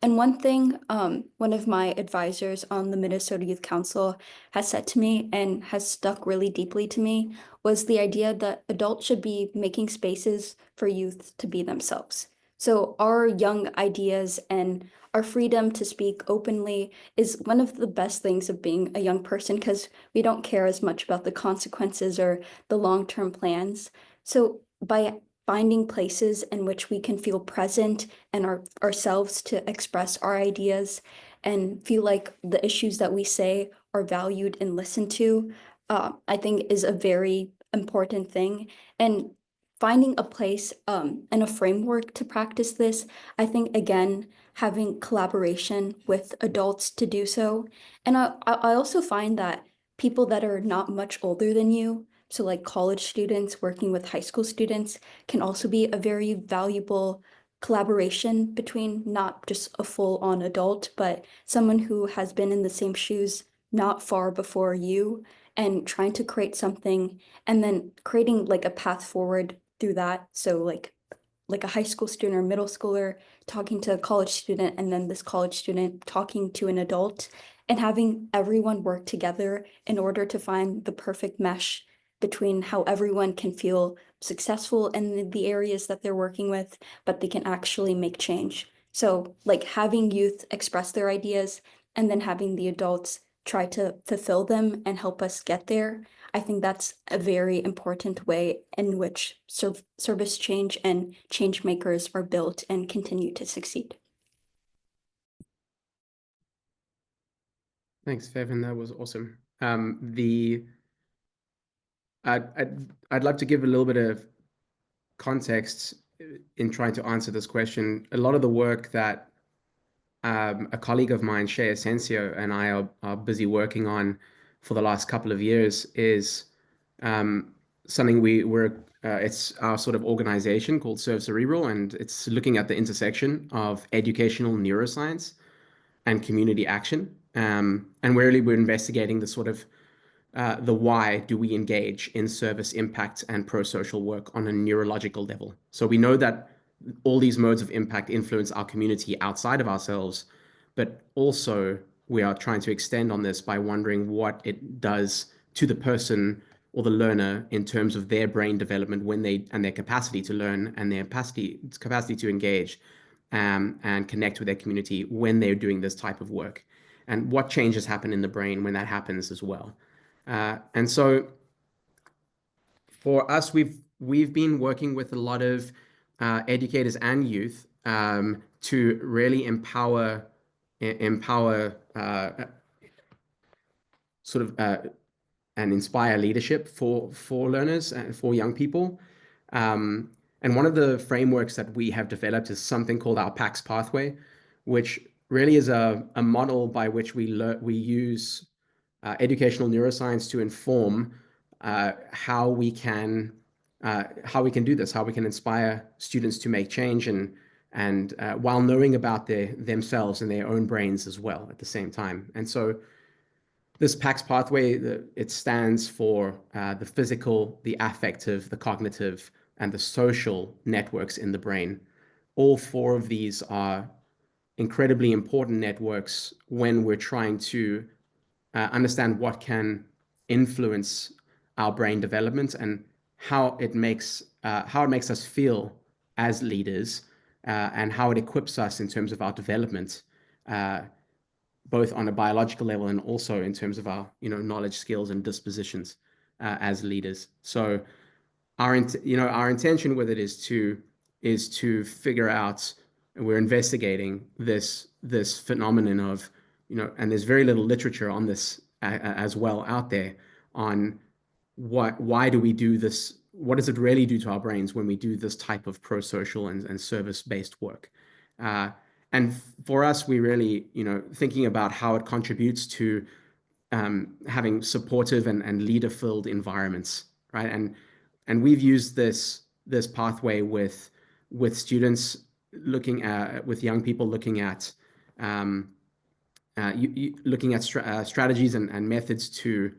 And one thing, one of my advisors on the Minnesota Youth Council has said to me and has stuck really deeply to me was the idea that adults should be making spaces for youth to be themselves. So our young ideas and our freedom to speak openly is one of the best things of being a young person, because we don't care as much about the consequences or the long-term plans. So by finding places in which we can feel present and ourselves to express our ideas and feel like the issues that we say are valued and listened to, I think is a very important thing. And finding a place and a framework to practice this, I think, again, having collaboration with adults to do so. And I also find that people that are not much older than you, so like college students working with high school students, can also be a very valuable collaboration between not just a full-on adult, but someone who has been in the same shoes not far before you, and trying to create something and then creating like a path forward through that. So like a high school student or middle schooler talking to a college student, and then this college student talking to an adult, and having everyone work together in order to find the perfect mesh between how everyone can feel successful in the areas that they're working with, but they can actually make change. So like having youth express their ideas and then having the adults try to fulfill them and help us get there. I think that's a very important way in which service change and change makers are built and continue to succeed. Thanks, Fevin. That was awesome. I'd love to give a little bit of context in trying to answer this question. A lot of the work that a colleague of mine, Shea Asensio, and I are busy working on for the last couple of years is something we're it's our sort of organization called Serve Cerebral, and it's looking at the intersection of educational neuroscience and community action. And we're investigating the sort of the why do we engage in service impact and pro-social work on a neurological level. So we know that all these modes of impact influence our community outside of ourselves, but also we are trying to extend on this by wondering what it does to the person or the learner in terms of their brain development when and their capacity to learn and their capacity to engage and connect with their community when they're doing this type of work, and what changes happen in the brain when that happens as well. And so for us, we've been working with a lot of educators and youth to really empower sort of and inspire leadership for learners and for young people. And one of the frameworks that we have developed is something called our PAX pathway, which really is a model by which we use educational neuroscience to inform how we can do this, how we can inspire students to make change, and while knowing about themselves and their own brains as well at the same time. And so this PAX pathway, it stands for the physical, the affective, the cognitive, and the social networks in the brain. All four of these are incredibly important networks when we're trying to understand what can influence our brain development and how it makes us feel as leaders, and how it equips us in terms of our development, both on a biological level and also in terms of our knowledge, skills, and dispositions as leaders. So our intention with it is to figure out, and we're investigating this phenomenon of and there's very little literature on this as well out there on why do we do this, what does it really do to our brains when we do this type of pro-social and service-based work. And for us, we really thinking about how it contributes to having supportive and leader-filled environments, right? And we've used this pathway with students with young people looking at strategies and methods to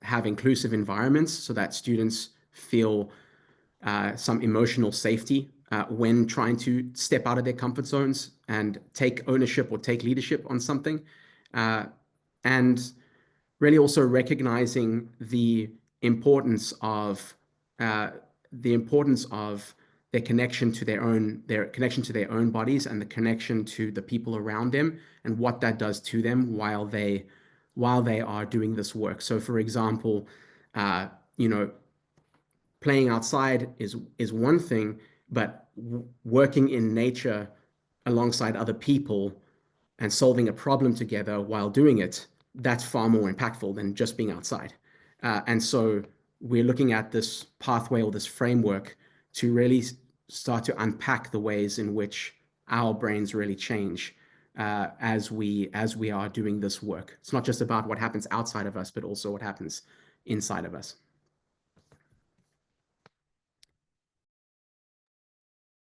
have inclusive environments so that students feel some emotional safety when trying to step out of their comfort zones and take ownership or take leadership on something, and really also recognizing the importance of their connection to their own bodies and the connection to the people around them and what that does to them while they are doing this work. So, for example, playing outside is one thing, but working in nature alongside other people and solving a problem together while doing it, that's far more impactful than just being outside. And so we're looking at this pathway or this framework to really start to unpack the ways in which our brains really change as we are doing this work. It's not just about what happens outside of us, but also what happens inside of us.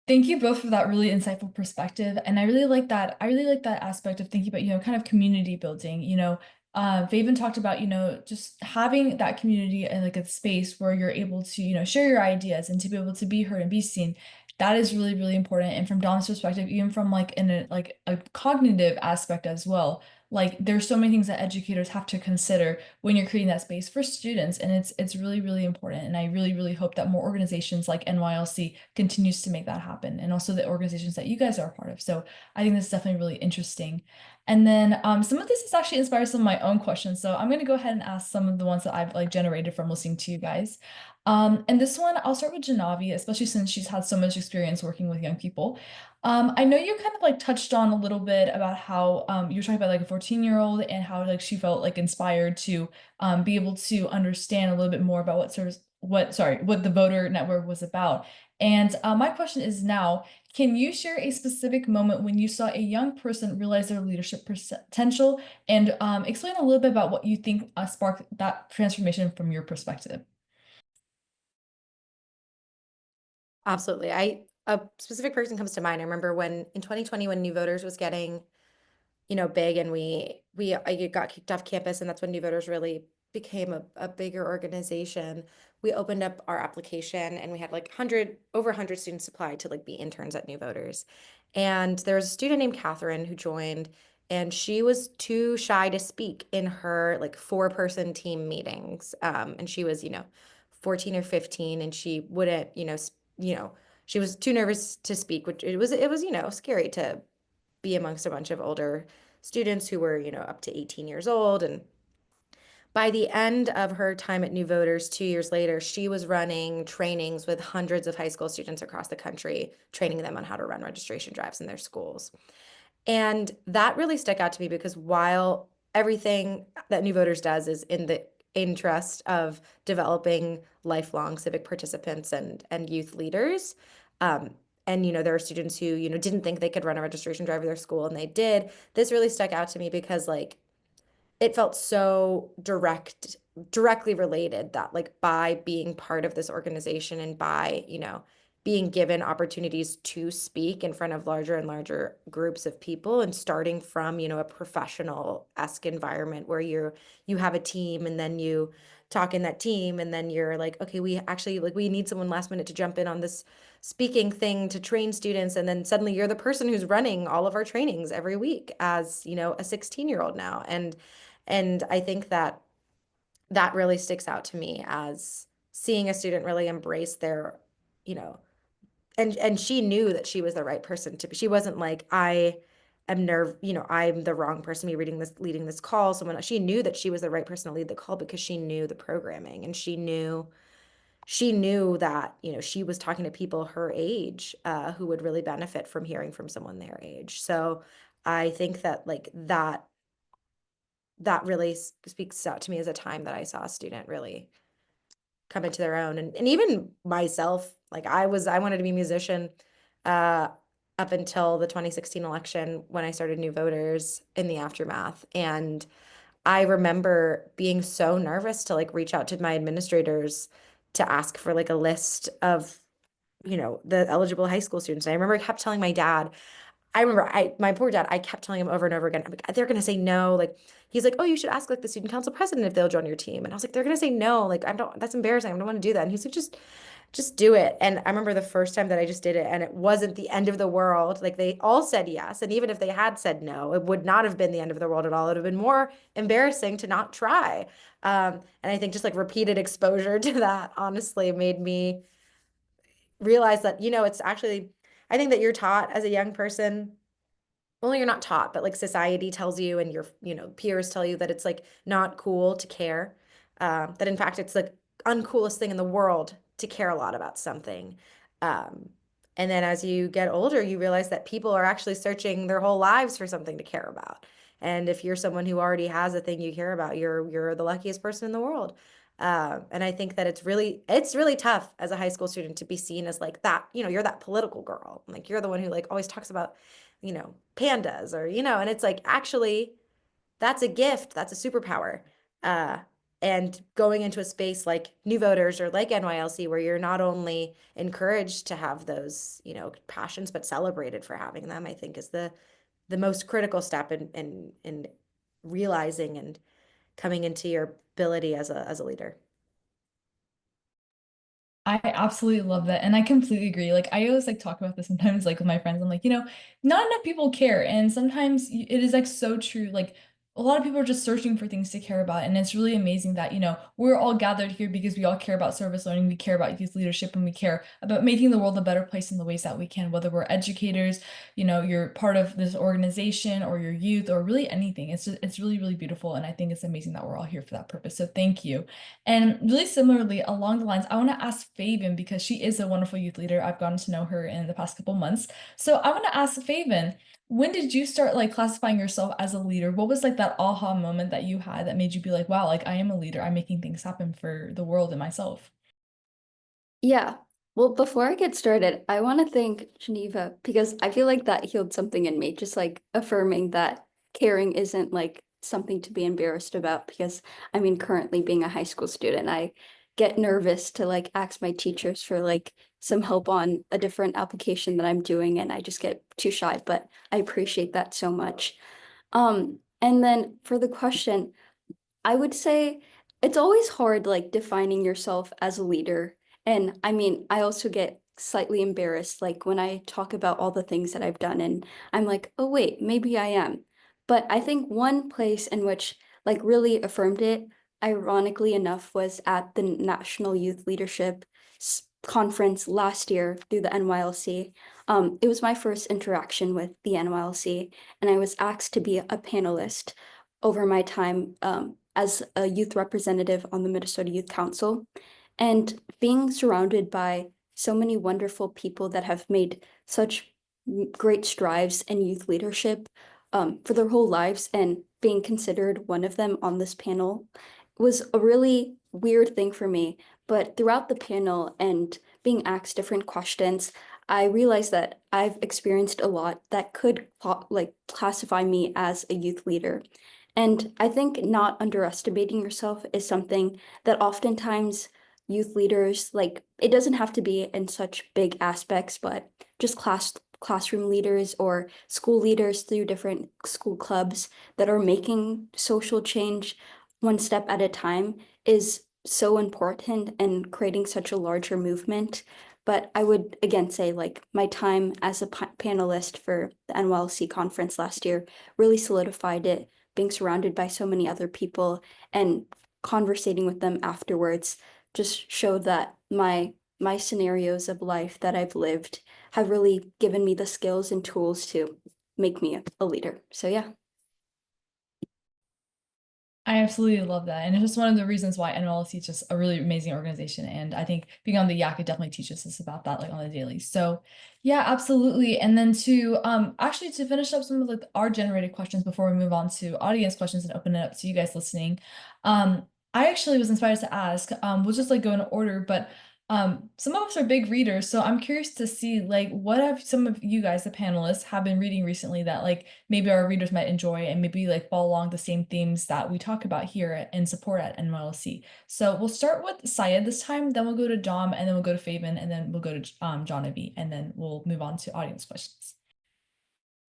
Thank you both for that really insightful perspective. And I really like that. I really like that aspect of thinking about, kind of community building. They even talked about, just having that community and like a space where you're able to, share your ideas and to be able to be heard and be seen. That is really, really important. And from Dom's perspective, even from like a cognitive aspect as well, like there's so many things that educators have to consider when you're creating that space for students, and it's really, really important. And I really, really hope that more organizations like NYLC continues to make that happen, and also the organizations that you guys are a part of. So I think this is definitely really interesting. And then some of this has actually inspired some of my own questions. So I'm going to go ahead and ask some of the ones that I've generated from listening to you guys. And this one, I'll start with Janavi, especially since she's had so much experience working with young people. I know you kind of touched on a little bit about how you're talking about a 14-year-old and how she felt inspired to be able to understand a little bit more about what the voter network was about. And my question is now, can you share a specific moment when you saw a young person realize their leadership potential, and explain a little bit about what you think sparked that transformation from your perspective? Absolutely. A specific person comes to mind. I remember when in 2020 when New Voters was getting, big, and I got kicked off campus, and that's when New Voters really became a bigger organization. We opened up our application, and we had like over 100 students applied to like be interns at New Voters. And there was a student named Catherine who joined, and she was too shy to speak in her like 4-person team meetings. And she was, 14 or 15, and she wouldn't, she was too nervous to speak, which it was, scary to be amongst a bunch of older students who were, up to 18 years old. And by the end of her time at New Voters, 2 years later, she was running trainings with hundreds of high school students across the country, training them on how to run registration drives in their schools. And that really stuck out to me because while everything that New Voters does is in the interest of developing lifelong civic participants and youth leaders, and there are students who didn't think they could run a registration drive at their school, and they did. This really stuck out to me because like it felt so directly related that like by being part of this organization and by being given opportunities to speak in front of larger and larger groups of people, and starting from a professional-esque environment where you have a team, and then you talk in that team, and then you're like, okay, we actually like we need someone last minute to jump in on this speaking thing to train students, and then suddenly you're the person who's running all of our trainings every week as a 16-year-old now. And I think that that really sticks out to me as seeing a student really embrace their, you know, and she knew that she was the right person to be. She wasn't like, I'm the wrong person to be leading this call. She knew that she was the right person to lead the call because she knew the programming, and she knew that, she was talking to people her age, who would really benefit from hearing from someone their age. So I think that like that really speaks out to me as a time that I saw a student really come into their own. And even myself, like I wanted to be a musician uh, up until the 2016 election when I started New Voters in the aftermath. And I remember being so nervous to like reach out to my administrators to ask for like a list of, the eligible high school students. And I remember I kept telling my dad, my poor dad, I kept telling him over and over again, I'm like, they're going to say no. Like, he's like, oh, you should ask like the student council president if they'll join your team. And I was like, they're going to say no. Like, that's embarrassing. I don't want to do that. And he's like, just do it. And I remember the first time that I just did it, and it wasn't the end of the world. Like, they all said yes. And even if they had said no, it would not have been the end of the world at all. It would have been more embarrassing to not try. And I think just like repeated exposure to that honestly made me realize that, it's actually, I think that you're taught as a young person, well, you're not taught, but like society tells you, and your, peers tell you that it's like not cool to care. That in fact, it's like uncoolest thing in the world to care a lot about something. Um, and then as you get older, you realize that people are actually searching their whole lives for something to care about. And if you're someone who already has a thing you care about, you're the luckiest person in the world. And I think that it's really tough as a high school student to be seen as like that, you're that political girl. Like you're the one who like always talks about, pandas or, and it's like, actually, that's a gift. That's a superpower. Uh, and going into a space like New Voters or like NYLC, where you're not only encouraged to have those, passions, but celebrated for having them, I think is the most critical step in realizing and coming into your ability as a leader. I absolutely love that. And I completely agree. Like I always like talk about this sometimes like with my friends. I'm like, not enough people care. And sometimes it is like so true. Like a lot of people are just searching for things to care about. And it's really amazing that, we're all gathered here because we all care about service learning, we care about youth leadership, and we care about making the world a better place in the ways that we can, whether we're educators, you're part of this organization, or your youth, or really anything. It's really, really beautiful. And I think it's amazing that we're all here for that purpose. So thank you. And really similarly, along the lines, I want to ask Faven, because she is a wonderful youth leader. I've gotten to know her in the past couple months. So I want to ask Faven, when did you start like classifying yourself as a leader? What was like that aha moment that you had that made you be like, wow, like I am a leader. I'm making things happen for the world and myself. Yeah. Well, before I get started, I want to thank Geneva because I feel like that healed something in me, just like affirming that caring isn't like something to be embarrassed about. Because I mean, currently being a high school student, I get nervous to like ask my teachers for like some help on a different application that I'm doing, and I just get too shy, but I appreciate that so much. And then for the question, I would say it's always hard, like defining yourself as a leader. And I mean, I also get slightly embarrassed, like when I talk about all the things that I've done, and I'm like, oh, wait, maybe I am. But I think one place in which like really affirmed it, ironically enough, was at the National Youth Leadership Conference last year through the NYLC. It was my first interaction with the NYLC, and I was asked to be a panelist over my time as a youth representative on the Minnesota Youth Council. And being surrounded by so many wonderful people that have made such great strides in youth leadership for their whole lives, and being considered one of them on this panel was a really weird thing for me. But throughout the panel and being asked different questions, I realized that I've experienced a lot that could like classify me as a youth leader. And I think not underestimating yourself is something that oftentimes youth leaders, like, it doesn't have to be in such big aspects, but just classroom leaders or school leaders through different school clubs that are making social change one step at a time is so important and creating such a larger movement. But I would again say, like, my time as a panelist for the NYLC conference last year really solidified it, being surrounded by so many other people and conversating with them afterwards just showed that my scenarios of life that I've lived have really given me the skills and tools to make me a leader. So yeah. I absolutely love that. And it's just one of the reasons why NYLC is just a really amazing organization. And I think being on the YAC, it definitely teaches us about that, like on the daily. So yeah, absolutely. And then to actually to finish up some of like our generated questions before we move on to audience questions and open it up to you guys listening. I actually was inspired to ask, we'll just like go in order, but some of us are big readers, so I'm curious to see like what have some of you guys, the panelists, have been reading recently that like maybe our readers might enjoy and maybe like follow along the same themes that we talk about here and support at NYLC. So we'll start with Syed this time, then we'll go to Dom, and then we'll go to Fabian, and then we'll go to Jonavi, and then we'll move on to audience questions.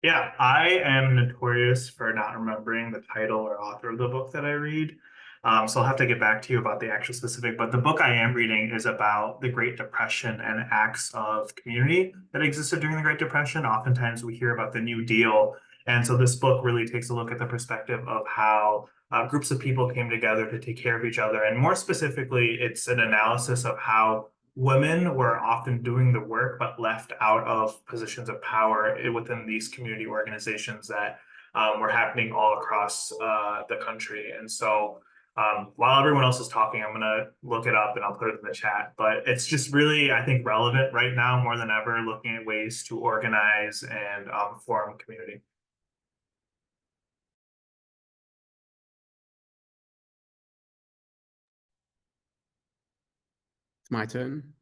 Yeah, I am notorious for not remembering the title or author of the book that I read. So I'll have to get back to you about the actual specific, but the book I am reading is about the Great Depression and acts of community that existed during the Great Depression. Oftentimes we hear about the New Deal. And so this book really takes a look at the perspective of how groups of people came together to take care of each other. And more specifically, it's an analysis of how women were often doing the work, but left out of positions of power within these community organizations that were happening all across the country. And so while everyone else is talking, I'm going to look it up and I'll put it in the chat. But it's just really, I think, relevant right now more than ever, looking at ways to organize and form community. It's my turn.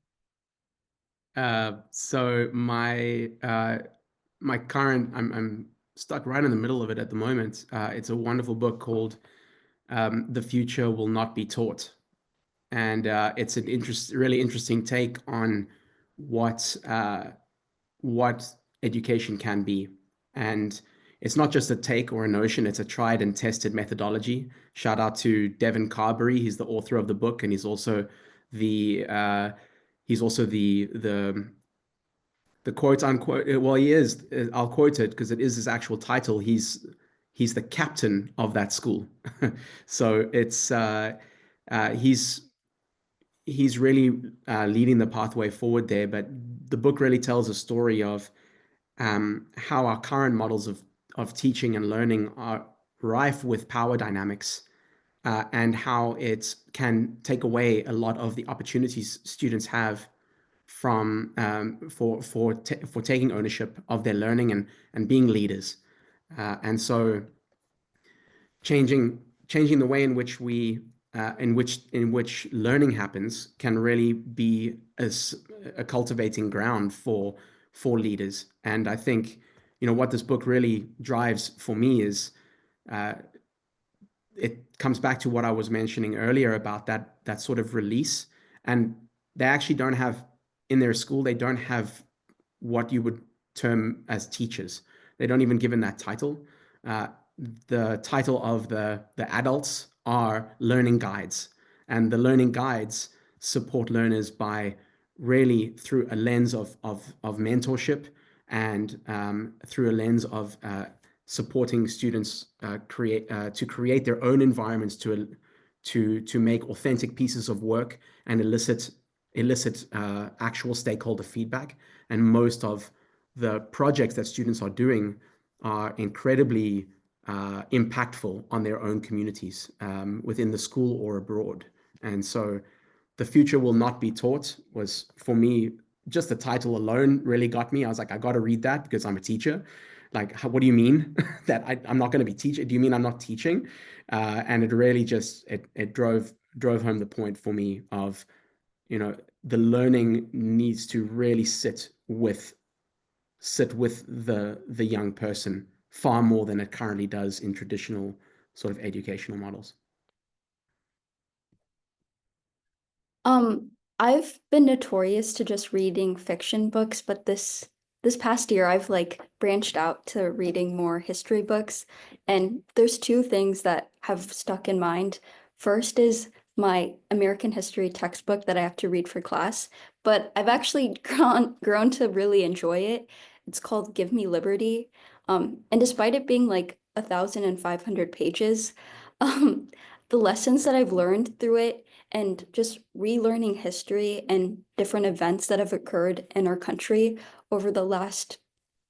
So my current, I'm stuck right in the middle of it at the moment. It's a wonderful book called The Future Will Not Be Taught. And it's an really interesting take on what education can be. And it's not just a take or a notion, it's a tried and tested methodology. Shout out to Devin Carberry. He's the author of the book, and he's also the quote unquote, well, he is, I'll quote it because it is his actual title. He's the captain of that school. So it's he's really leading the pathway forward there. But the book really tells a story of how our current models of teaching and learning are rife with power dynamics, and how it can take away a lot of the opportunities students have from for taking ownership of their learning and being leaders. And so changing the way in which we in which learning happens can really be a cultivating ground for leaders. And I think, what this book really drives for me is it comes back to what I was mentioning earlier about that sort of release. And they actually don't have in their school, they don't have what you would term as teachers. They don't even given that title. The title of the adults are learning guides, and the learning guides support learners by really through a lens of mentorship and through a lens of supporting students to create their own environments to make authentic pieces of work and elicit actual stakeholder feedback. And most of the projects that students are doing are incredibly impactful on their own communities within the school or abroad. And so the future will not be taught was, for me, just the title alone really got me. I was like, I got to read that because I'm a teacher. Like, what do you mean that I'm not going to be teaching? Do you mean I'm not teaching? And it really just it drove home the point for me of, the learning needs to really sit with the young person far more than it currently does in traditional sort of educational models. I've been notorious to just reading fiction books, but this past year I've like branched out to reading more history books, and there's two things that have stuck in mind. First is my American history textbook that I have to read for class, but I've actually grown to really enjoy it. It's called Give Me Liberty. And despite it being like 1,500 pages, um, the lessons that I've learned through it and just relearning history and different events that have occurred in our country over the last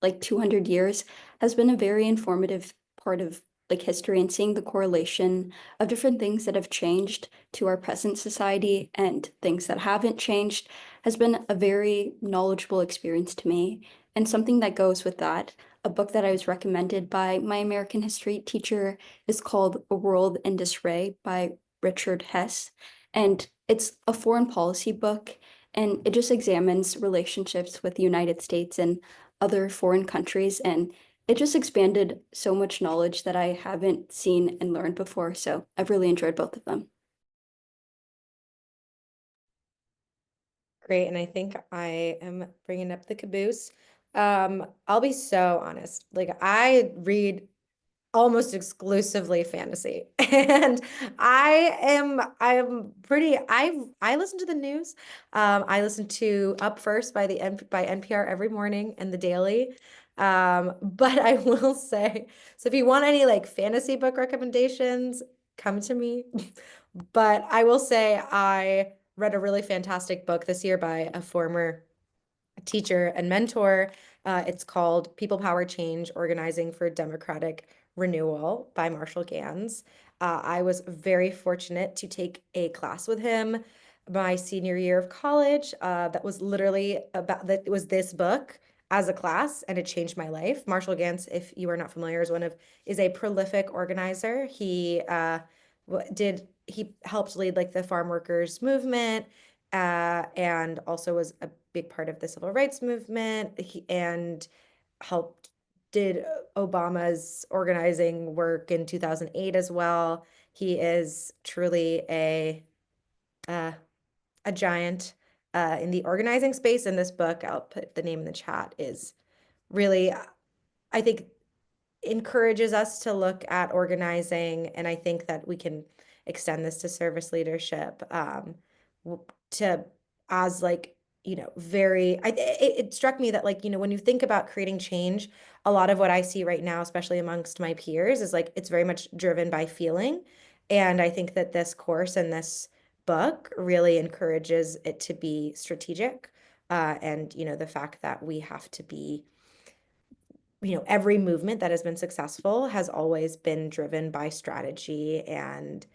like 200 years has been a very informative part of like history, and seeing the correlation of different things that have changed to our present society and things that haven't changed has been a very knowledgeable experience to me. And something that goes with that, a book that I was recommended by my American history teacher is called A World in Disarray by Richard Hess. And it's a foreign policy book, and it just examines relationships with the United States and other foreign countries. And it just expanded so much knowledge that I haven't seen and learned before. So I've really enjoyed both of them. Great. And I think I am bringing up the caboose. I'll be so honest. Like, I read almost exclusively fantasy. And I listen to the news. I listen to Up First by NPR every morning and The Daily. But I will say, so if you want any like fantasy book recommendations, come to me. But I will say I read a really fantastic book this year by a former teacher and mentor. It's called People Power Change: Organizing for Democratic Renewal by Marshall Gans. I was very fortunate to take a class with him my senior year of college. That was literally about that. It was this book as a class, and it changed my life. Marshall Gans, if you are not familiar, is a prolific organizer. He helped lead like the farm workers movement, and also was a big part of the civil rights movement, and helped did Obama's organizing work in 2008 as well. He is truly a giant in the organizing space. In this book, I'll put the name in the chat, is really, I think, encourages us to look at organizing, and I think that we can extend this to service leadership, to as like, it struck me that, like, when you think about creating change, a lot of what I see right now, especially amongst my peers, is like it's very much driven by feeling. And I think that this course and this book really encourages it to be strategic, and the fact that we have to be, every movement that has been successful has always been driven by strategy, and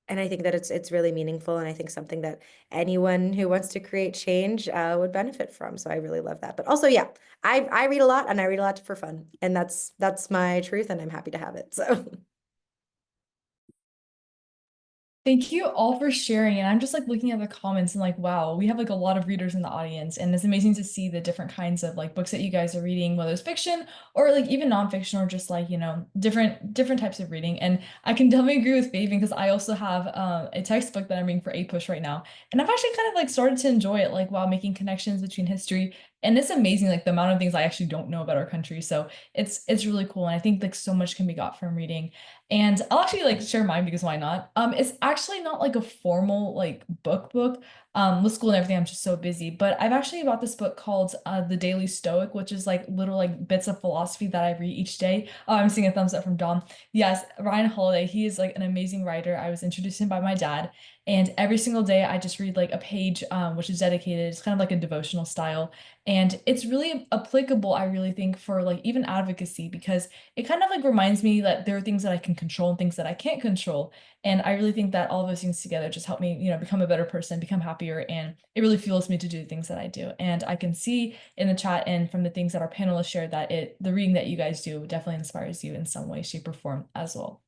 I think that it's really meaningful, and I think something that anyone who wants to create change would benefit from. So I really love that. But also, yeah, I read a lot, and I read a lot for fun, and that's my truth, and I'm happy to have it. So Thank you all for sharing. And I'm just like looking at the comments and like, wow, we have like a lot of readers in the audience. And it's amazing to see the different kinds of like books that you guys are reading, whether it's fiction or like even nonfiction or just like, you know, different types of reading. And I can definitely agree with Fabian because I also have a textbook that I'm reading for APUSH right now. And I've actually kind of like started to enjoy it, like while making connections between history. And it's amazing, like the amount of things I actually don't know about our country. So it's really cool. And I think like so much can be got from reading. And I'll actually like share mine because why not? It's actually not like a formal like book. With school and everything, I'm just so busy. But I've actually bought this book called The Daily Stoic, which is like little like bits of philosophy that I read each day. Oh, I'm seeing a thumbs up from Dom. Yes, Ryan Holiday, he is like an amazing writer. I was introduced to him by my dad. And every single day I just read like a page, which is dedicated. It's kind of like a devotional style. And it's really applicable, I really think, for like even advocacy because it kind of like reminds me that there are things that I can control and things that I can't control. And I really think that all of those things together just help me, you know, become a better person, become happier, and it really fuels me to do the things that I do. And I can see in the chat and from the things that our panelists shared that the reading that you guys do definitely inspires you in some way, shape, or form as well.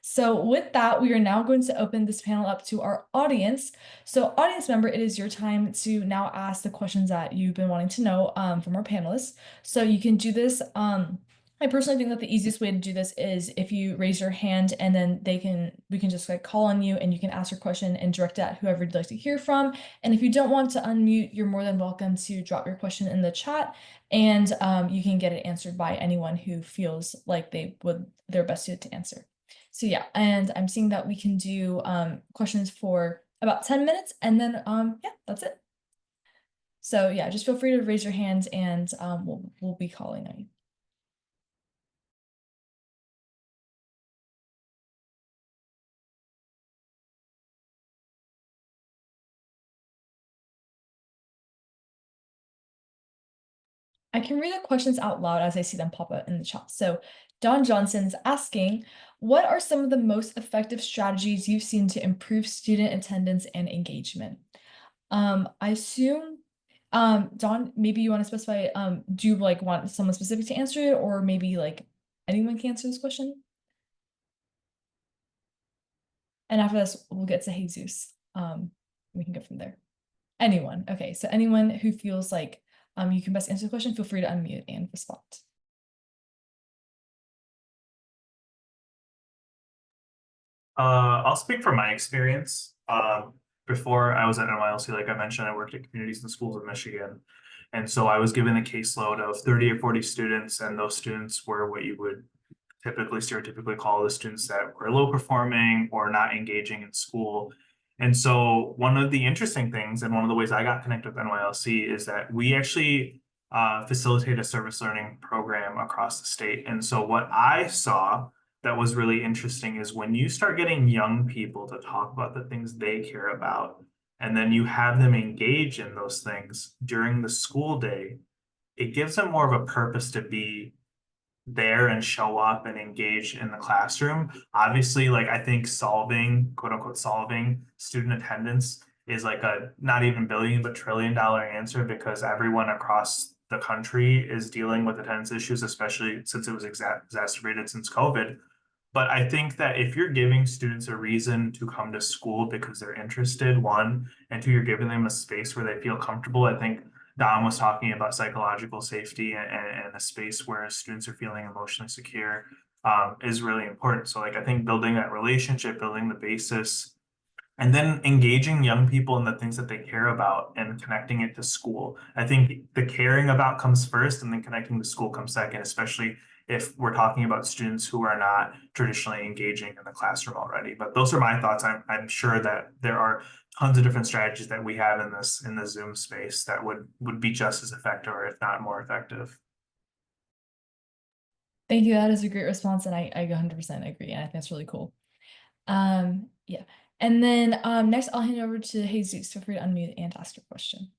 So with that, we are now going to open this panel up to our audience. So audience member, it is your time to now ask the questions that you've been wanting to know from our panelists. So you can do this. I personally think that the easiest way to do this is if you raise your hand and then we can just like call on you and you can ask your question and direct it at whoever you'd like to hear from. And if you don't want to unmute, you're more than welcome to drop your question in the chat and you can get it answered by anyone who feels like they're best suited to answer. So yeah, and I'm seeing that we can do questions for about 10 minutes and then yeah, that's it. So yeah, just feel free to raise your hands and we'll be calling on you. I can read the questions out loud as I see them pop up in the chat. So Don Johnson's asking, what are some of the most effective strategies you've seen to improve student attendance and engagement? I assume, Don, maybe you want to specify, do you like want someone specific to answer it or maybe like anyone can answer this question? And after this, we'll get to Jesus. We can go from there. Anyone. Okay, so anyone who feels like you can best answer the question, feel free to unmute and respond. I'll speak from my experience. Before I was at NYLC, like I mentioned, I worked at communities and schools in Michigan. And so I was given a caseload of 30 or 40 students, and those students were what you would stereotypically call the students that were low performing or not engaging in school. And so one of the interesting things, and one of the ways I got connected with NYLC is that we actually facilitate a service learning program across the state. And so what I saw that was really interesting is when you start getting young people to talk about the things they care about, and then you have them engage in those things during the school day, it gives them more of a purpose to be there and show up and engage in the classroom. Obviously, like I think solving, quote unquote, solving student attendance is like a not even billion, but $1 trillion answer because everyone across the country is dealing with attendance issues, especially since it was exacerbated since COVID. But I think that if you're giving students a reason to come to school because they're interested, one, and two, you're giving them a space where they feel comfortable. I think Don was talking about psychological safety and a space where students are feeling emotionally secure is really important. So like I think building that relationship, building the basis, and then engaging young people in the things that they care about and connecting it to school. I think the caring about comes first and then connecting to school comes second, especially if we're talking about students who are not traditionally engaging in the classroom already. But those are my thoughts. I'm sure that there are tons of different strategies that we have in the Zoom space that would be just as effective or if not more effective. Thank you. That is a great response. And I 100% agree. And I think that's really cool. Yeah. And then next I'll hand it over to Jesus. Feel free to unmute and ask your question.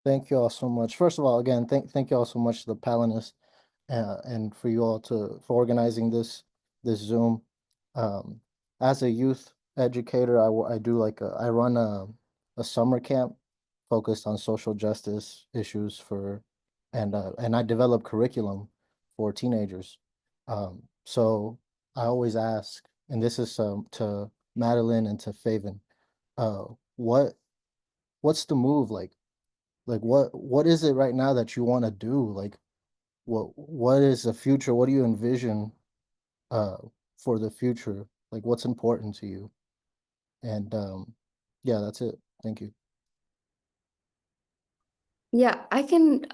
Thank you all so much. First of all, again, thank you all so much to the panelists and for you all for organizing this Zoom. As a youth educator, I run a summer camp focused on social justice issues and I develop curriculum for teenagers. So I always ask and this is to Madeline and to Faven. Uh, what what's the move like? Like what is it right now that you want to do? Like what is the future? What do you envision uh for the future? Like what's important to you? And yeah, that's it. Thank you. Yeah, I can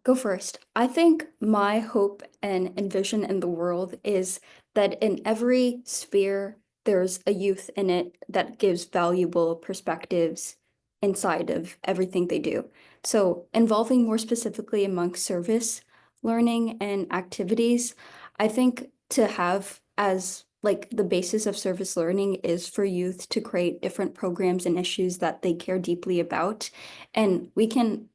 go first. I think my hope and envision in the world is that in every sphere, there's a youth in it that gives valuable perspectives inside of everything they do. So, involving more specifically amongst service learning and activities, I think to have as like the basis of service learning is for youth to create different programs and issues that they care deeply about, and we can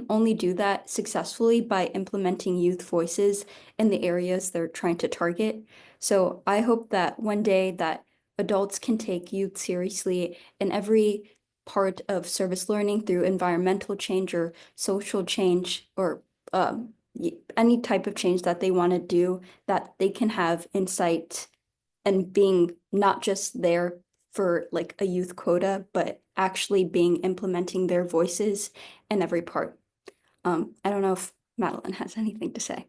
only do that successfully by implementing youth voices in the areas they're trying to target. So I hope that one day that adults can take youth seriously in every part of service learning through environmental change or social change or any type of change that they want to do, that they can have insight and being not just there for like a youth quota, but actually being implementing their voices in every part. I don't know if Madeline has anything to say.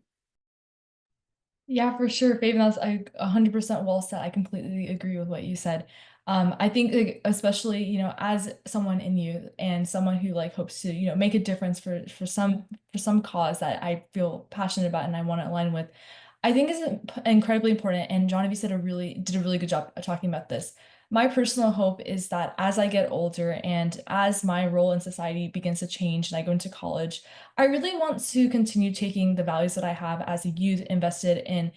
Yeah, for sure. Fabian, that's 100% well said. I completely agree with what you said. I think like, especially, as someone in youth and someone who like hopes to, make a difference for some cause that I feel passionate about and I want to align with, I think is incredibly important. And Genevieve did a really good job of talking about this. My personal hope is that as I get older and as my role in society begins to change and I go into college, I really want to continue taking the values that I have as a youth invested in,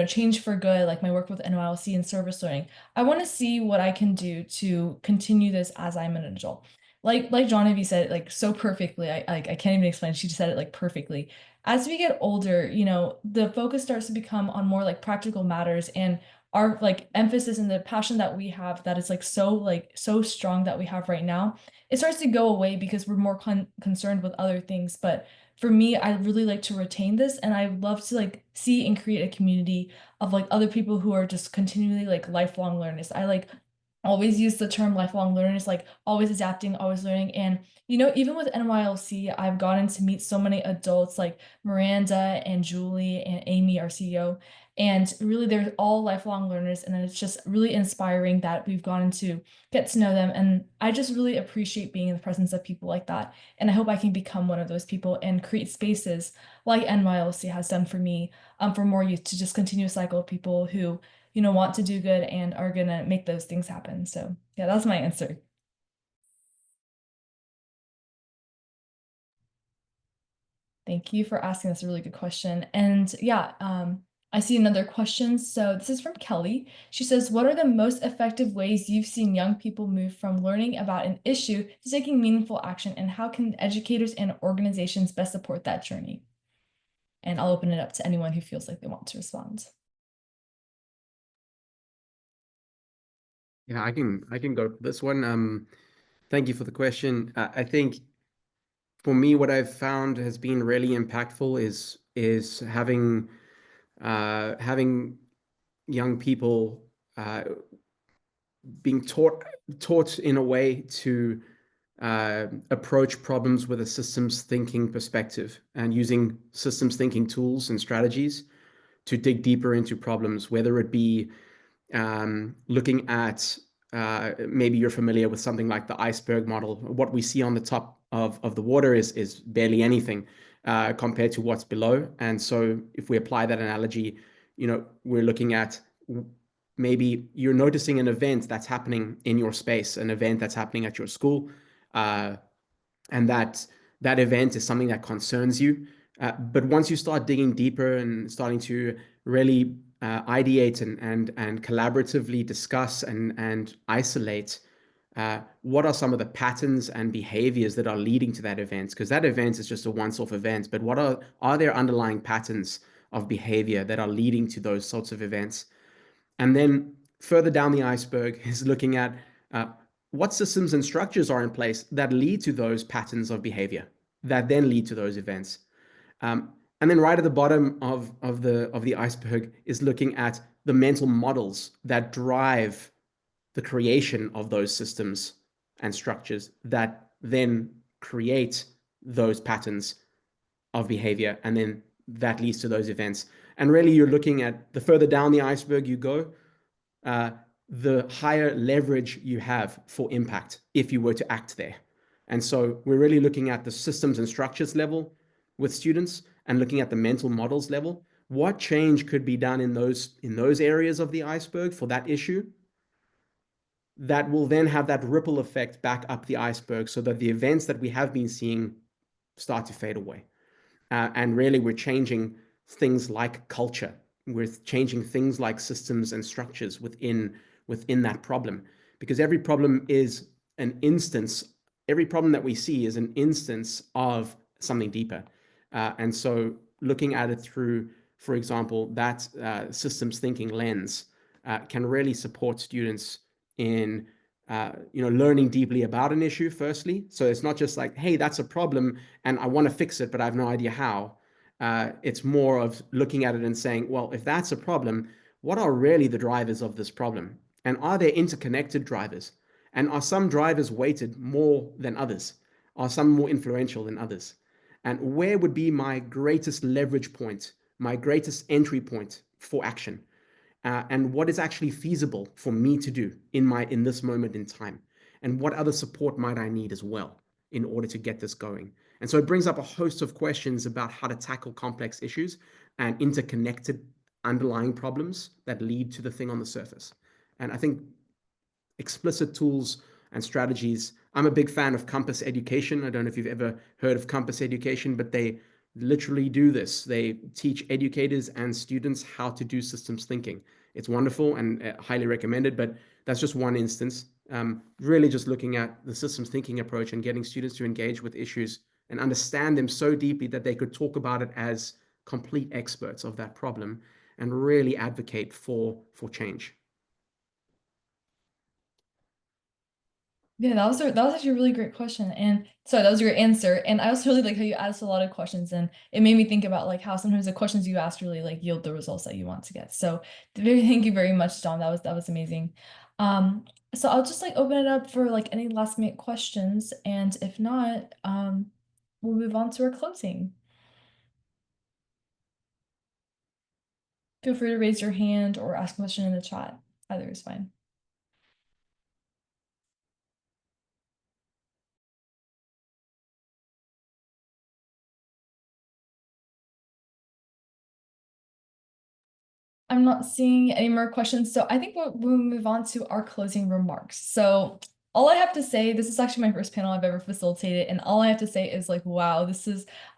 change for good, like my work with NYLC and service learning. I want to see what I can do to continue this as I'm an adult. Like Genevieve said, like so perfectly. I can't even explain. She just said it like perfectly. As we get older, the focus starts to become on more like practical matters, and our like emphasis and the passion that we have that is like so strong that we have right now, it starts to go away because we're more concerned with other things. But for me, I really like to retain this, and I love to like see and create a community of like other people who are just continually like lifelong learners. I like always use the term lifelong learners, like always adapting, always learning. And, even with NYLC, I've gotten to meet so many adults like Miranda and Julie and Amy, our CEO. And really, they're all lifelong learners. And it's just really inspiring that we've gotten to get to know them. And I just really appreciate being in the presence of people like that. And I hope I can become one of those people and create spaces like NYLC has done for me, for more youth to just continue a cycle of people who want to do good and are gonna make those things happen. So yeah, that's my answer. Thank you for asking. That's a really good question. And yeah, I see another question. So this is from Kelly. She says, what are the most effective ways you've seen young people move from learning about an issue to taking meaningful action, and how can educators and organizations best support that journey? And I'll open it up to anyone who feels like they want to respond. Yeah, I can go for this one. Thank you for the question. I think for me, what I've found has been really impactful is having young people being taught in a way to approach problems with a systems thinking perspective and using systems thinking tools and strategies to dig deeper into problems, whether it be looking at maybe you're familiar with something like the iceberg model. What we see on the top of the water is barely anything compared to what's below. And so if we apply that analogy, we're looking at maybe you're noticing an event that's happening in your space, an event that's happening at your school, and that event is something that concerns you. But once you start digging deeper and starting to really ideate and collaboratively discuss and isolate what are some of the patterns and behaviors that are leading to that event, because that event is just a once-off event, but what are there underlying patterns of behavior that are leading to those sorts of events? And then further down the iceberg is looking at what systems and structures are in place that lead to those patterns of behavior that then lead to those events. And then right at the bottom of the iceberg is looking at the mental models that drive the creation of those systems and structures that then create those patterns of behavior, and then that leads to those events. And really, you're looking at the further down the iceberg you go, the higher leverage you have for impact if you were to act there. And so we're really looking at the systems and structures level with students and looking at the mental models level. What change could be done in those areas of the iceberg for that issue that will then have that ripple effect back up the iceberg, so that the events that we have been seeing start to fade away. And really, we're changing things like culture. We're changing things like systems and structures within that problem, because every problem is an instance. Every problem that we see is an instance of something deeper. And so looking at it through, for example, that systems thinking lens can really support students in learning deeply about an issue firstly. So it's not just like, hey, that's a problem and I want to fix it, but I have no idea how. It's more of looking at it and saying, well, if that's a problem, what are really the drivers of this problem? And are there interconnected drivers? And are some drivers weighted more than others? Are some more influential than others? And where would be my greatest leverage point, my greatest entry point for action? And what is actually feasible for me to do in this moment in time, and what other support might I need as well in order to get this going. And so it brings up a host of questions about how to tackle complex issues and interconnected underlying problems that lead to the thing on the surface. And I think explicit tools and strategies. I'm a big fan of Compass Education. I don't know if you've ever heard of Compass Education, but they literally do this. They teach educators and students how to do systems thinking. It's wonderful and highly recommended, but that's just one instance. Really just looking at the systems thinking approach and getting students to engage with issues and understand them so deeply that they could talk about it as complete experts of that problem and really advocate for change. Yeah, that was actually a really great question. And sorry, that was your answer. And I also really like how you asked a lot of questions, and it made me think about like how sometimes the questions you ask really like yield the results that you want to get. So thank you very much, John. That was amazing. So I'll just like open it up for like any last minute questions, and if not, we'll move on to our closing. Feel free to raise your hand or ask a question in the chat. Either is fine. I'm not seeing any more questions, so I think we'll move on to our closing remarks. So all I have to say, this is actually my first panel I've ever facilitated, and all I have to say is like, wow,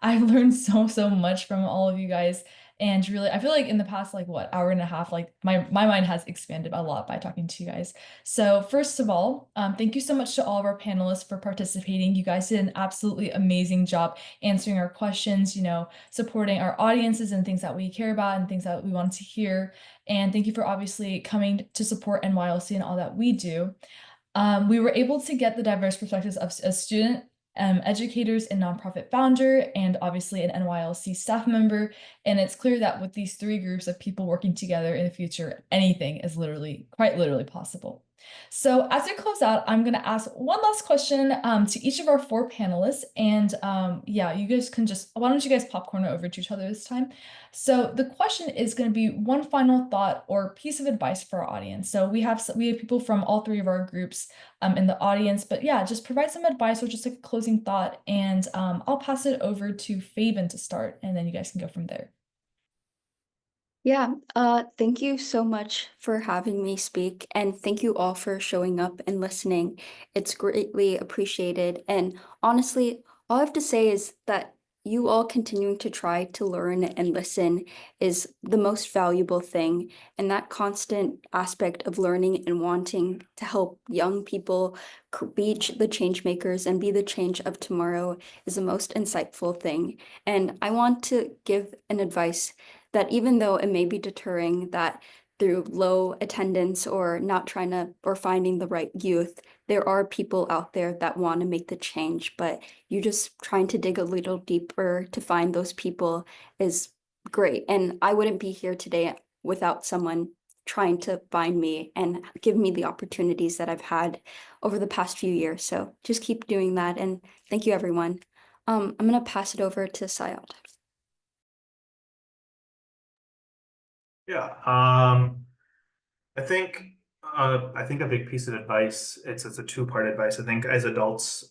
I've learned so much from all of you guys. And really, I feel like in the past, like what, hour and a half, like my mind has expanded a lot by talking to you guys. So first of all, thank you so much to all of our panelists for participating. You guys did an absolutely amazing job answering our questions, supporting our audiences and things that we care about and things that we want to hear. And thank you for obviously coming to support NYLC and all that we do. We were able to get the diverse perspectives of a student, educators, and nonprofit founder, and obviously an NYLC staff member. And it's clear that with these three groups of people working together in the future, anything is quite literally possible. So as we close out, I'm going to ask one last question to each of our four panelists. And yeah, you guys can why don't you guys popcorn over to each other this time? So the question is going to be one final thought or piece of advice for our audience. So we have people from all three of our groups in the audience, but yeah, just provide some advice or just like a closing thought. And I'll pass it over to Faven to start, and then you guys can go from there. Yeah, thank you so much for having me speak, and thank you all for showing up and listening. It's greatly appreciated. And honestly, all I have to say is that you all continuing to try to learn and listen is the most valuable thing. And that constant aspect of learning and wanting to help young people be the change makers and be the change of tomorrow is the most insightful thing. And I want to give an advice that even though it may be deterring that through low attendance or not trying to or finding the right youth, there are people out there that want to make the change, but you just trying to dig a little deeper to find those people is great. And I wouldn't be here today without someone trying to find me and give me the opportunities that I've had over the past few years. So just keep doing that. And thank you, everyone. I'm going to pass it over to Sayad. Yeah, I think a big piece of advice, it's a two-part advice. I think as adults,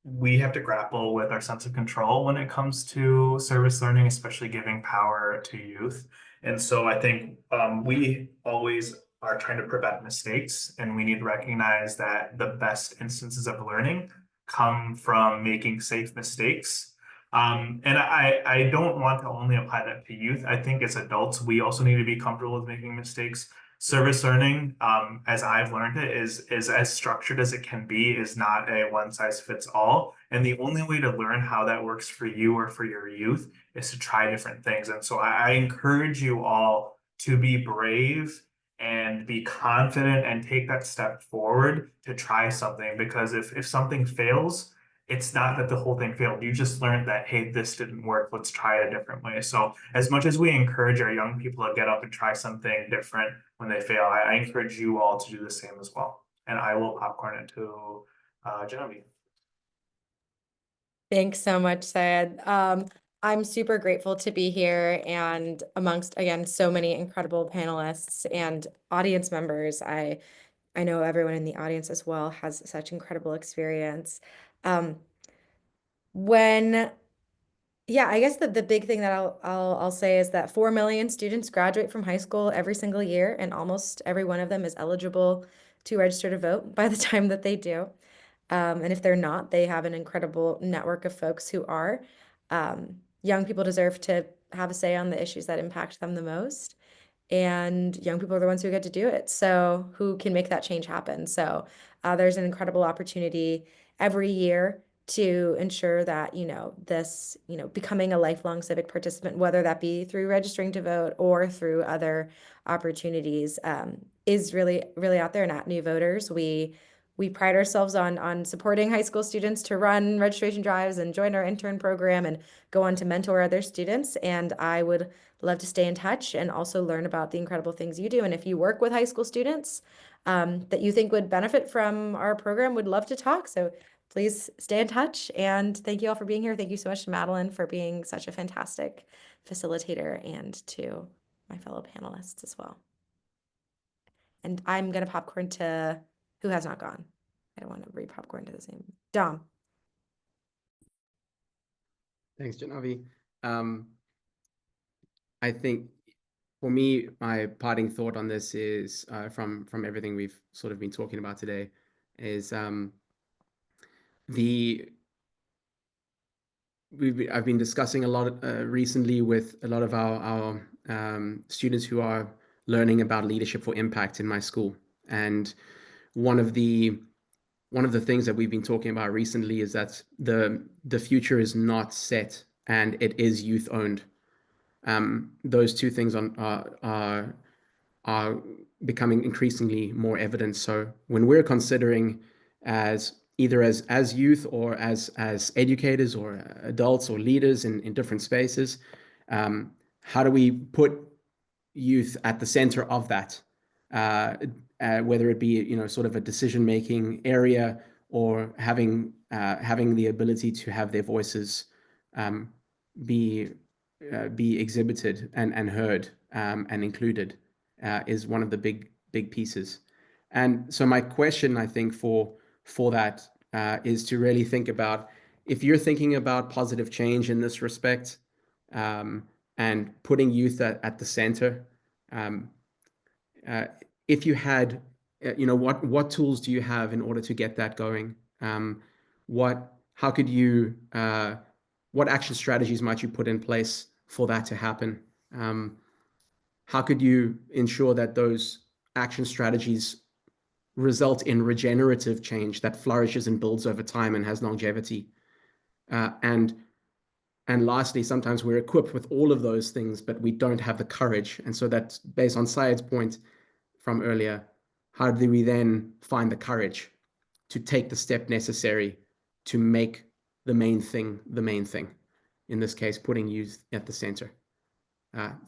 we have to grapple with our sense of control when it comes to service learning, especially giving power to youth. And so I think we always are trying to prevent mistakes, and we need to recognize that the best instances of learning come from making safe mistakes. And I don't want to only apply that to youth. I think as adults, we also need to be comfortable with making mistakes. Service learning, as I've learned it, is as structured as it can be, is not a one size fits all. And the only way to learn how that works for you or for your youth is to try different things. And so I encourage you all to be brave and be confident and take that step forward to try something. Because if something fails, it's not that the whole thing failed. You just learned that, hey, this didn't work. Let's try it a different way. So as much as we encourage our young people to get up and try something different when they fail, I encourage you all to do the same as well. And I will popcorn it to Genevieve. Thanks so much, Syed. I'm super grateful to be here and amongst, again, so many incredible panelists and audience members. I know everyone in the audience as well has such incredible experience. Yeah, I guess the big thing that I'll say is that 4 million students graduate from high school every single year, and almost every one of them is eligible to register to vote by the time that they do. And if they're not, they have an incredible network of folks who are. Young people deserve to have a say on the issues that impact them the most. And young people are the ones who get to do it. So who can make that change happen? So there's an incredible opportunity every year to ensure that, becoming a lifelong civic participant, whether that be through registering to vote or through other opportunities, is really, really out there. And at New Voters, we pride ourselves on supporting high school students to run registration drives and join our intern program and go on to mentor other students. And I would love to stay in touch and also learn about the incredible things you do. And if you work with high school students that you think would benefit from our program, would love to talk. So please stay in touch. And thank you all for being here. Thank you so much to Madeline for being such a fantastic facilitator, and to my fellow panelists as well. And I'm going to popcorn to who has not gone. I don't want to re-popcorn to the same. Dom. Thanks, Genevieve. I think for me, my parting thought on this is from everything we've sort of been talking about today is I've been discussing a lot recently with a lot of our students who are learning about leadership for impact in my school. And one of the things that we've been talking about recently is that the future is not set and it is youth owned. Those two things are becoming increasingly more evident. So when we're considering either as youth or as educators or adults or leaders in different spaces, how do we put youth at the center of that? Whether it be sort of a decision-making area or having the ability to have their voices be exhibited and heard and included is one of the big pieces. And so my question, I think, for that is to really think about, if you're thinking about positive change in this respect and putting youth at the center, if you had, what tools do you have in order to get that going? How could you, what action strategies might you put in place for that to happen? How could you ensure that those action strategies result in regenerative change that flourishes and builds over time and has longevity? And lastly, sometimes we're equipped with all of those things, but we don't have the courage. And so that's based on Syed's point from earlier. How do we then find the courage to take the step necessary to make the main thing? In this case, putting youth at the center.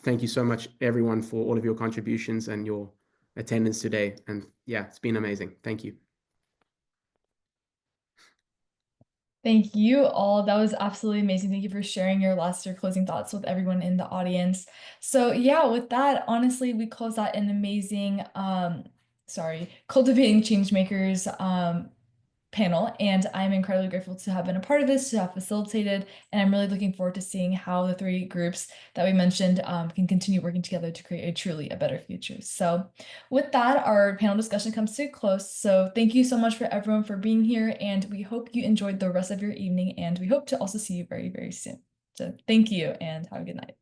Thank you so much, everyone, for all of your contributions and your attendance today. And yeah, it's been amazing. Thank you. Thank you all. That was absolutely amazing. Thank you for sharing your last or closing thoughts with everyone in the audience. So yeah, with that, honestly, we close out an amazing, Cultivating Changemakers panel, and I'm incredibly grateful to have been a part of this, to have facilitated, and I'm really looking forward to seeing how the three groups that we mentioned can continue working together to create a better future. So with that, our panel discussion comes to a close. So thank you so much for everyone for being here, and we hope you enjoyed the rest of your evening, and we hope to also see you very, very soon. So thank you and have a good night.